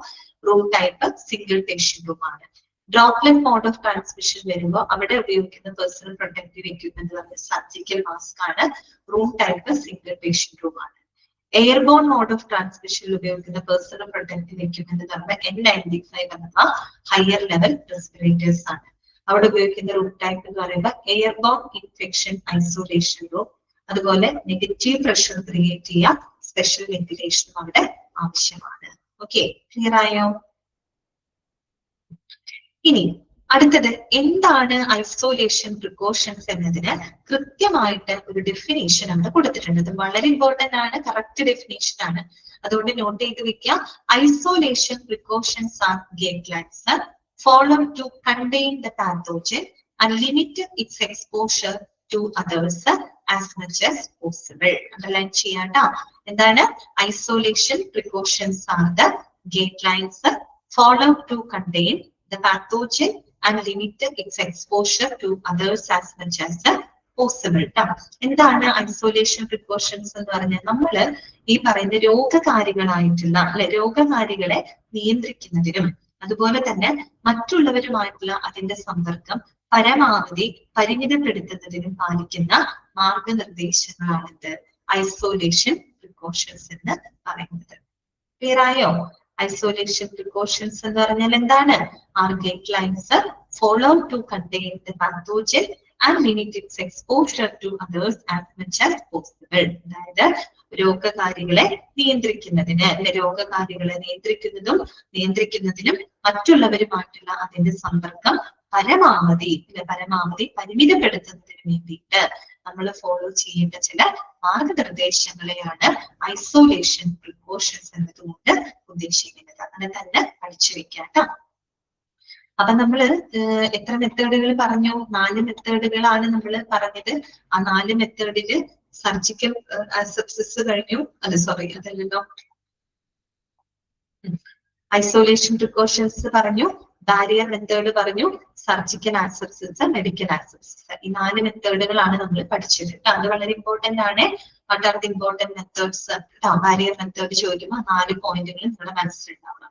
room type single patient room ആണ്. ഡ്രോപ്ലെറ്റ് മോഡ് ഓഫ് ട്രാൻസ്മിഷൻ വരുമ്പോൾ അവിടെ ഉപയോഗിക്കുന്ന പേഴ്സണൽ പ്രൊട്ടക്റ്റീവ് എക്യുപ്മെന്റ് നമ്മൾ സർജിക്കൽ മാസ്ക് ആണ്. Room type single patient room ആണ്. എയർബോൺ മോഡ് ഓഫ് ട്രാൻസ്മിഷനിൽ ഉപയോഗിക്കുന്ന പേഴ്സണൽ പ്രൊട്ടക്റ്റീവ് എക്യുപ്മെന്റ് നമ്മൾ N95 എന്ന ഹയർ ലെവൽ റെസ്പിറേറ്റേഴ്സ് ആണ്. അവിടെ ഉപയോഗിക്കുന്ന റൂം ടൈപ്പ് എന്ന് പറയുമ്പോൾ എയർബോൺ ഇൻഫെക്ഷൻ ഐസൊലേഷൻ റൂം. അതുപോലെ നെഗറ്റീവ് പ്രഷർ ക്രിയേറ്റ് ചെയ്യാൻ സ്പെഷ്യൽ വെന്റിലേഷനും അവിടെ ആവശ്യമാണ്. ഓക്കെ, ക്ലിയർ ആയോ? ഇനി അടുത്തത് എന്താണ് ഐസൊലേഷൻ പ്രിക്കോഷൻസ് എന്നതിന് കൃത്യമായിട്ട് ഒരു ഡെഫിനേഷൻ അവിടെ കൊടുത്തിട്ടുണ്ട്. അത് വളരെ ഇമ്പോർട്ടന്റ് ആണ്, കറക്റ്റ് ഡെഫിനേഷൻ ആണ്. അതുകൊണ്ട് നോട്ട് ചെയ്ത് വെക്കുക. Isolation precautions are guidelines followed to contain the pathogen and limit its exposure to others as much as possible. Underline ചെയ്യണ്ട. എന്താണ് isolation precautions are the guidelines followed to contain the pathogen and limit its exposure to others as much as possible. എന്താണ് isolation precautions എന്ന് പറഞ്ഞാൽ നമ്മള് ഈ പറയുന്ന രോഗകാരികളായിട്ടുള്ള അല്ലെ രോഗകാരികളെ നിയന്ത്രിക്കുന്നതിനും അതുപോലെ തന്നെ മറ്റുള്ളവരുമായിട്ടുള്ള അതിന്റെ സമ്പർക്കം പരമാവധി പരിമിതപ്പെടുത്തുന്നതിനും പാലിക്കുന്ന മാർഗനിർദ്ദേശങ്ങളാണിത് ഐസൊലേഷൻ പ്രിക്കോഷൻസ് എന്ന് പറയുന്നത്. ക്ലിയർ ആയോ? ഐസൊലേഷൻ പ്രിക്കോഷൻസ് എന്ന് പറഞ്ഞാൽ എന്താണ്? Are guidelines follow to contain the pathogen and limit its exposure to others as much as possible. അതായത് രോഗകാരികളെ നിയന്ത്രിക്കുന്നതിന് രോഗകാരികളെ നിയന്ത്രിക്കുന്നതിനും മറ്റുള്ളവരുമായിട്ടുള്ള അതിന്റെ സമ്പർക്കം പരമാവധി പരിമിതപ്പെടുത്തുന്നതിന് വേണ്ടിയിട്ട് നമ്മൾ ഫോളോ ചെയ്യേണ്ട ചില മാർഗനിർദ്ദേശങ്ങളെയാണ് ഐസൊലേഷൻ പ്രിക്കോഷൻസ് എന്നതുകൊണ്ട് ഉദ്ദേശിക്കുന്നത്. അങ്ങനെ തന്നെ പഠിച്ചു വെക്കാം. അപ്പൊ നമ്മള് എത്ര മെത്തേഡുകൾ പറഞ്ഞു? 4 മെത്തേഡുകളാണ് നമ്മൾ പറഞ്ഞത്. ആ 4 മെത്തേഡില് സർജിക്കൽ അസെപ്സിസ് കഴിഞ്ഞു. അല്ല സോറി, അതല്ലല്ലോ, ഐസൊലേഷൻ പ്രിക്കോഷൻസ് പറഞ്ഞു, ബാരിയർ മെത്തേഡ് പറഞ്ഞു, സർജിക്കൽ ആസെപ്സിസ്, മെഡിക്കൽ ആസെപ്സിസ്. ഈ 4 മെത്തേഡുകളാണ് നമ്മൾ പഠിച്ചത്. അത് വളരെ ഇമ്പോർട്ടന്റ് ആണ്. What are the important methods? Barrier method ചോദിക്കുമ്പോൾ 4 പോയിന്റുകൾ നമ്മുടെ മനസ്സിലുണ്ടാവണം.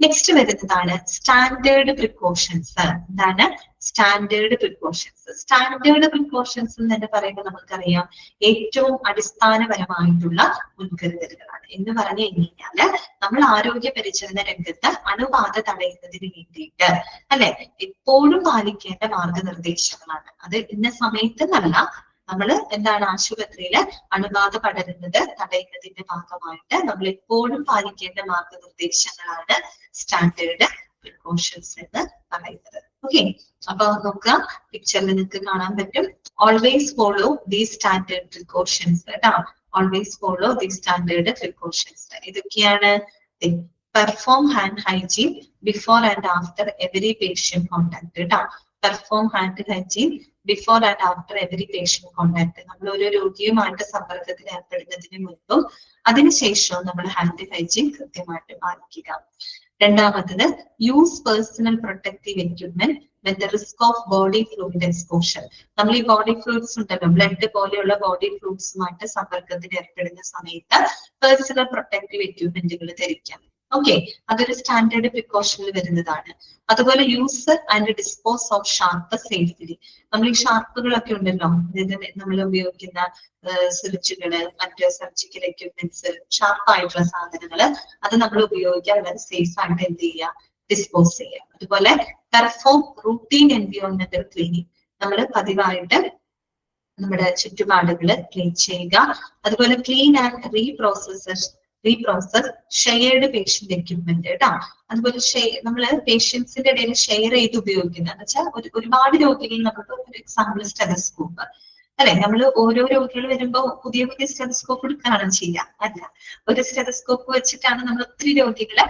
നെക്സ്റ്റ് വരുന്നതാണ് സ്റ്റാൻഡേർഡ് പ്രിക്കോഷൻസ്. എന്താണ് സ്റ്റാൻഡേർഡ് പ്രിക്കോഷൻസ്? സ്റ്റാൻഡേർഡ് പ്രിക്കോഷൻസ് എന്ന് തന്നെ പറയുമ്പോൾ നമുക്കറിയാം ഏറ്റവും അടിസ്ഥാനപരമായിട്ടുള്ള മുൻകരുതലുകളാണ്. എന്ന് പറഞ്ഞു കഴിഞ്ഞാല് നമ്മൾ ആരോഗ്യ പരിചരണ രംഗത്ത് അണുബാധ തടയുന്നതിന് വേണ്ടിയിട്ട് അല്ലെ എപ്പോഴും പാലിക്കേണ്ട മാർഗനിർദ്ദേശങ്ങളാണ്. അത് ഇന്ന സമയത്തെന്നല്ല, നമ്മൾ എന്താണ് ആശുപത്രിയില് അണുബാധ പടരുന്നത് തടയുന്നതിന്റെ ഭാഗമായിട്ട് നമ്മൾ എപ്പോഴും പാലിക്കേണ്ട മാർഗനിർദ്ദേശങ്ങളാണ് സ്റ്റാൻഡേർഡ് പ്രിക്കോഷൻസ് എന്ന് പറയുന്നത്. ഓക്കെ, അപ്പൊ നോക്കുക, പിക്ചറിൽ നിങ്ങൾക്ക് കാണാൻ പറ്റും. Always follow the standard precautions കേട്ടോ. Always follow the standard precautions. ഇതൊക്കെയാണ് perform hand hygiene before and after every patient contact കേട്ടോ. Perform hand hygiene before and after every patient contact. നമ്മൾ ഒരു രോഗിയുമായിട്ട് സമ്പർക്കത്തിൽ ഏർപ്പെടുന്നതിന് മുൻപും അതിനുശേഷവും നമ്മൾ ഹാൻഡ് ഹൈജീൻ കൃത്യമായിട്ട് പാലിക്കുക. രണ്ടാമത്തത് use personal protective equipment when the risk of body fluid exposure. നമ്മൾ ഈ ബോഡി ഫ്ലൂയിഡ്സ് ഉണ്ടല്ലോ, ബ്ലഡ് പോലെയുള്ള ബോഡി ഫ്ലൂയിഡ്സുമായിട്ട് സമ്പർക്കത്തിൽ ഏർപ്പെടുന്ന സമയത്ത് പേഴ്സണൽ പ്രൊട്ടക്റ്റീവ് എക്യുപ്മെന്റുകൾ ധരിക്കാം. ഓക്കെ, അതൊരു സ്റ്റാൻഡേർഡ് പ്രിക്കോഷനിൽ വരുന്നതാണ്. അതുപോലെ use and dispose of sharp safely. നമ്മൾ ഈ ഷാർപ്പുകളൊക്കെ ഉണ്ടല്ലോ, നമ്മൾ ഉപയോഗിക്കുന്ന സിറിഞ്ചുകള്, മറ്റ് സർജിക്കൽ എക്യുപ്മെന്റ്സ്, ഷാർപ്പായിട്ടുള്ള സാധനങ്ങള്, അത് നമ്മൾ ഉപയോഗിക്കാൻ വളരെ സേഫ് ആയിട്ട് എന്ത് ചെയ്യുക, ഡിസ്പോസ് ചെയ്യുക. അതുപോലെ പെർഫോം റൂട്ടീൻ എൻവയോൺമെന്റൽ ക്ലീനിങ്. നമ്മൾ പതിവായിട്ട് നമ്മുടെ ചുറ്റുപാടുകള് ക്ലീൻ ചെയ്യുക. അതുപോലെ clean and reprocess shared patient equipment കേട്ടോ. അതുപോലെ നമ്മള് പേഷ്യൻസിന്റെ ഇടയിൽ ഷെയർ ചെയ്ത് ഉപയോഗിക്കുന്നത് എന്ന് വെച്ചാൽ ഒരുപാട് രോഗികൾ, നമുക്ക് ഒരു എക്സാമ്പിൾ സ്റ്റെതസ്കോപ്പ് അല്ലെ, നമ്മൾ ഓരോ രോഗികൾ വരുമ്പോൾ പുതിയ പുതിയ സ്റ്റെതസ്കോപ്പ് എടുക്കുകയാണ് ചെയ്യുക. അല്ല, ഒരു സ്റ്റെതസ്കോപ്പ് വെച്ചിട്ടാണ് നമ്മൾ ഒത്തിരി രോഗികളെ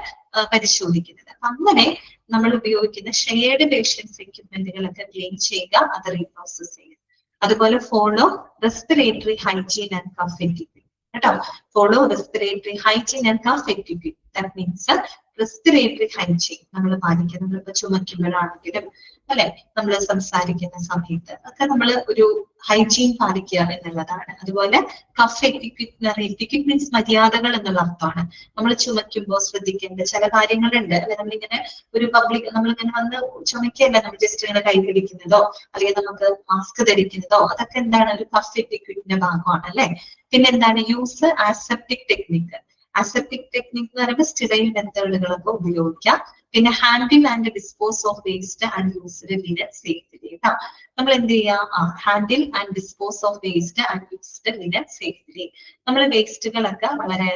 പരിശോധിക്കുന്നത്. അങ്ങനെ നമ്മൾ ഉപയോഗിക്കുന്ന ഷെയർഡ് പേഷ്യൻസ് എക്യുപ്മെന്റുകളൊക്കെ ക്ലീൻ ചെയ്യുക, അത് റീപ്രോസസ് ചെയ്യുക. അതുപോലെ follow respiratory hygiene and cough etiquette കേട്ടോ. Follow respiratory hygiene and cough etiquette. That means respiratory hygiene നമ്മൾ പാലിക്കുക. നമ്മളിപ്പോ ചുമക്കുമ്പോഴാണെങ്കിലും അല്ലെ, നമ്മൾ സംസാരിക്കുന്ന സമയത്ത് ഒക്കെ നമ്മൾ ഒരു ഹൈജീൻ പാലിക്കുക എന്നുള്ളതാണ്. അതുപോലെ കഫ് എറ്റിക്യൂട്ട്, എറ്റിക്യൂട്ട് മീൻസ് മര്യാദകൾ എന്നുള്ള അർത്ഥമാണ്. നമ്മൾ ചുമക്കുമ്പോൾ ശ്രദ്ധിക്കേണ്ട ചില കാര്യങ്ങളുണ്ട് അല്ലെ. നമ്മളിങ്ങനെ ഒരു പബ്ലിക്, നമ്മളിങ്ങനെ വന്ന് ചുമക്കല്ല, നമ്മൾ ജസ്റ്റ് ഇങ്ങനെ കൈ പിടിക്കുന്നതോ അല്ലെങ്കിൽ നമുക്ക് മാസ്ക് ധരിക്കുന്നതോ, അതൊക്കെ എന്താണ്, ഒരു കഫ് എറ്റിക്യൂട്ടിന്റെ ഭാഗമാണ് അല്ലെ. പിന്നെ എന്താണ്, യൂസ് ആസെപ്റ്റിക് ടെക്നിക്ക്. അസെപ്റ്റിക് ടെക്നിക് എന്ന് പറയുമ്പോൾ സ്റ്റെറൈൽ മെത്തേഡുകളൊക്കെ ഉപയോഗിക്കാം. പിന്നെ handle and dispose of waste and used linen safely കേട്ടോ. നമ്മൾ എന്ത് ചെയ്യുക, handle and dispose of waste and used linen safely. നമ്മൾ വേസ്റ്റുകളൊക്കെ വളരെ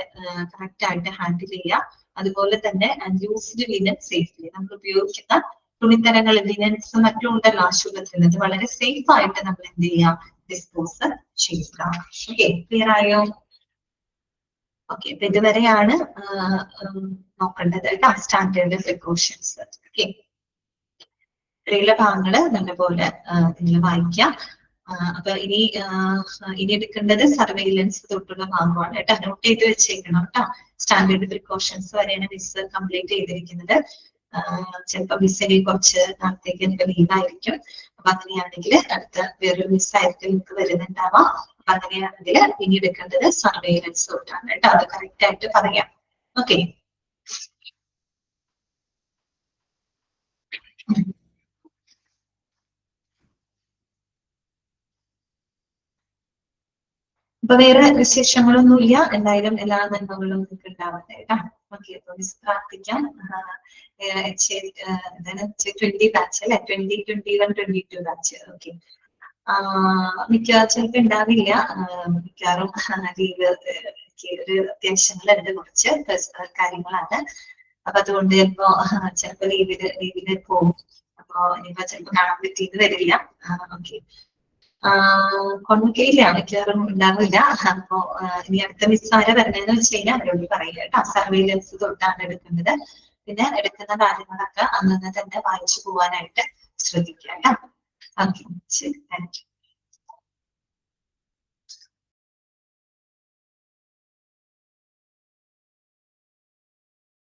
കറക്റ്റ് ആയിട്ട് ഹാൻഡിൽ ചെയ്യുക. അതുപോലെ തന്നെ ആൻഡ് യൂസ്ഡ് ലിനൻ സേഫ്ലി. നമ്മൾ ഉപയോഗിക്കുന്ന തുണിത്തരങ്ങൾ, ലിനൻസ് മറ്റും ഉണ്ടല്ലോ ആശുപത്രിയിൽ, അത് വളരെ സേഫ് ആയിട്ട് നമ്മൾ എന്ത് ചെയ്യുക, ഡിസ്പോസ് ചെയ്യുക. ഓക്കെ, ക്ലിയർ ആയോ? ഓക്കെ, അപ്പൊ ഇതുവരെയാണ് നോക്കേണ്ടത് കേട്ടോ, സ്റ്റാൻഡേർഡ് പ്രിക്കോഷൻസ്. ഓക്കെ, ഇത്രയുള്ള ഭാഗങ്ങള് നല്ലപോലെ നിങ്ങൾ വായിക്കാം. അപ്പൊ ഇനി എടുക്കേണ്ടത് സർവൈലൻസ് തൊട്ടുള്ള ഭാഗമാണ് കേട്ടോ. നോട്ട് ചെയ്ത് വെച്ചേക്കണം കേട്ടോ. സ്റ്റാൻഡേർഡ് പ്രിക്കോഷൻസ് വരെയാണ് മിസ് കംപ്ലീറ്റ് ചെയ്തിരിക്കുന്നത്. ചിലപ്പോ മിസ്സിന് കുറച്ച് നാളത്തേക്ക് എനിക്ക് ലീവായിരിക്കും. അപ്പൊ അങ്ങനെയാണെങ്കിൽ അടുത്ത വേറൊരു മിസ്സായിരിക്കും നിങ്ങൾക്ക് വരുന്നുണ്ടാവാം. അപ്പൊ അങ്ങനെയാണെങ്കിൽ ഇനി എടുക്കേണ്ടത് സർവൈലൻസ് തൊട്ടാണ് കേട്ടോ. അത് കറക്റ്റ് ആയിട്ട് പറയാം. ഓക്കെ, അപ്പൊ വേറെ വിശേഷങ്ങളൊന്നുമില്ല. എന്തായാലും എല്ലാ നന്മകളും നിങ്ങൾക്ക് ഉണ്ടാവട്ടെ കേട്ടോ. ഓക്കെ, അപ്പൊ മിസ് പ്രാർത്ഥിക്കാം. 20 ബാച്ച് അല്ലെ, 2021, 22 ബാച്ച്. ഓക്കെ, ചിലപ്പോ ഉണ്ടാവില്ല, മിക്കവാറും ലീവ്, ഒരു അത്യാവശ്യങ്ങളുണ്ട്, കുറച്ച് പേഴ്സണൽ കാര്യങ്ങളാണ്. അപ്പൊ അതുകൊണ്ട് ചിലപ്പോ ലീവില് പോകും. അപ്പൊ ഇനിയിപ്പോ ചിലപ്പോ കാണാൻ പറ്റിയെന്ന് വരില്ല. ഓക്കെ, കൊണ്ടുകയില്ല, മിക്കവാറും ഉണ്ടാവില്ല. അപ്പോ ഇനി അടുത്ത മിസ് ആരെ പറഞ്ഞതെന്ന് വെച്ച് കഴിഞ്ഞാൽ അവരോട് പറയുക കേട്ടോ. സർവൈലൻസ് തൊട്ടാണ് എടുക്കുന്നത്. പിന്നെ എടുക്കുന്ന കാര്യങ്ങളൊക്കെ അന്നന്ന് തന്നെ വായിച്ചു പോവാനായിട്ട് ശ്രദ്ധിക്കുക കേട്ടോ. ഓക്കെ, ശരി, താങ്ക് യു.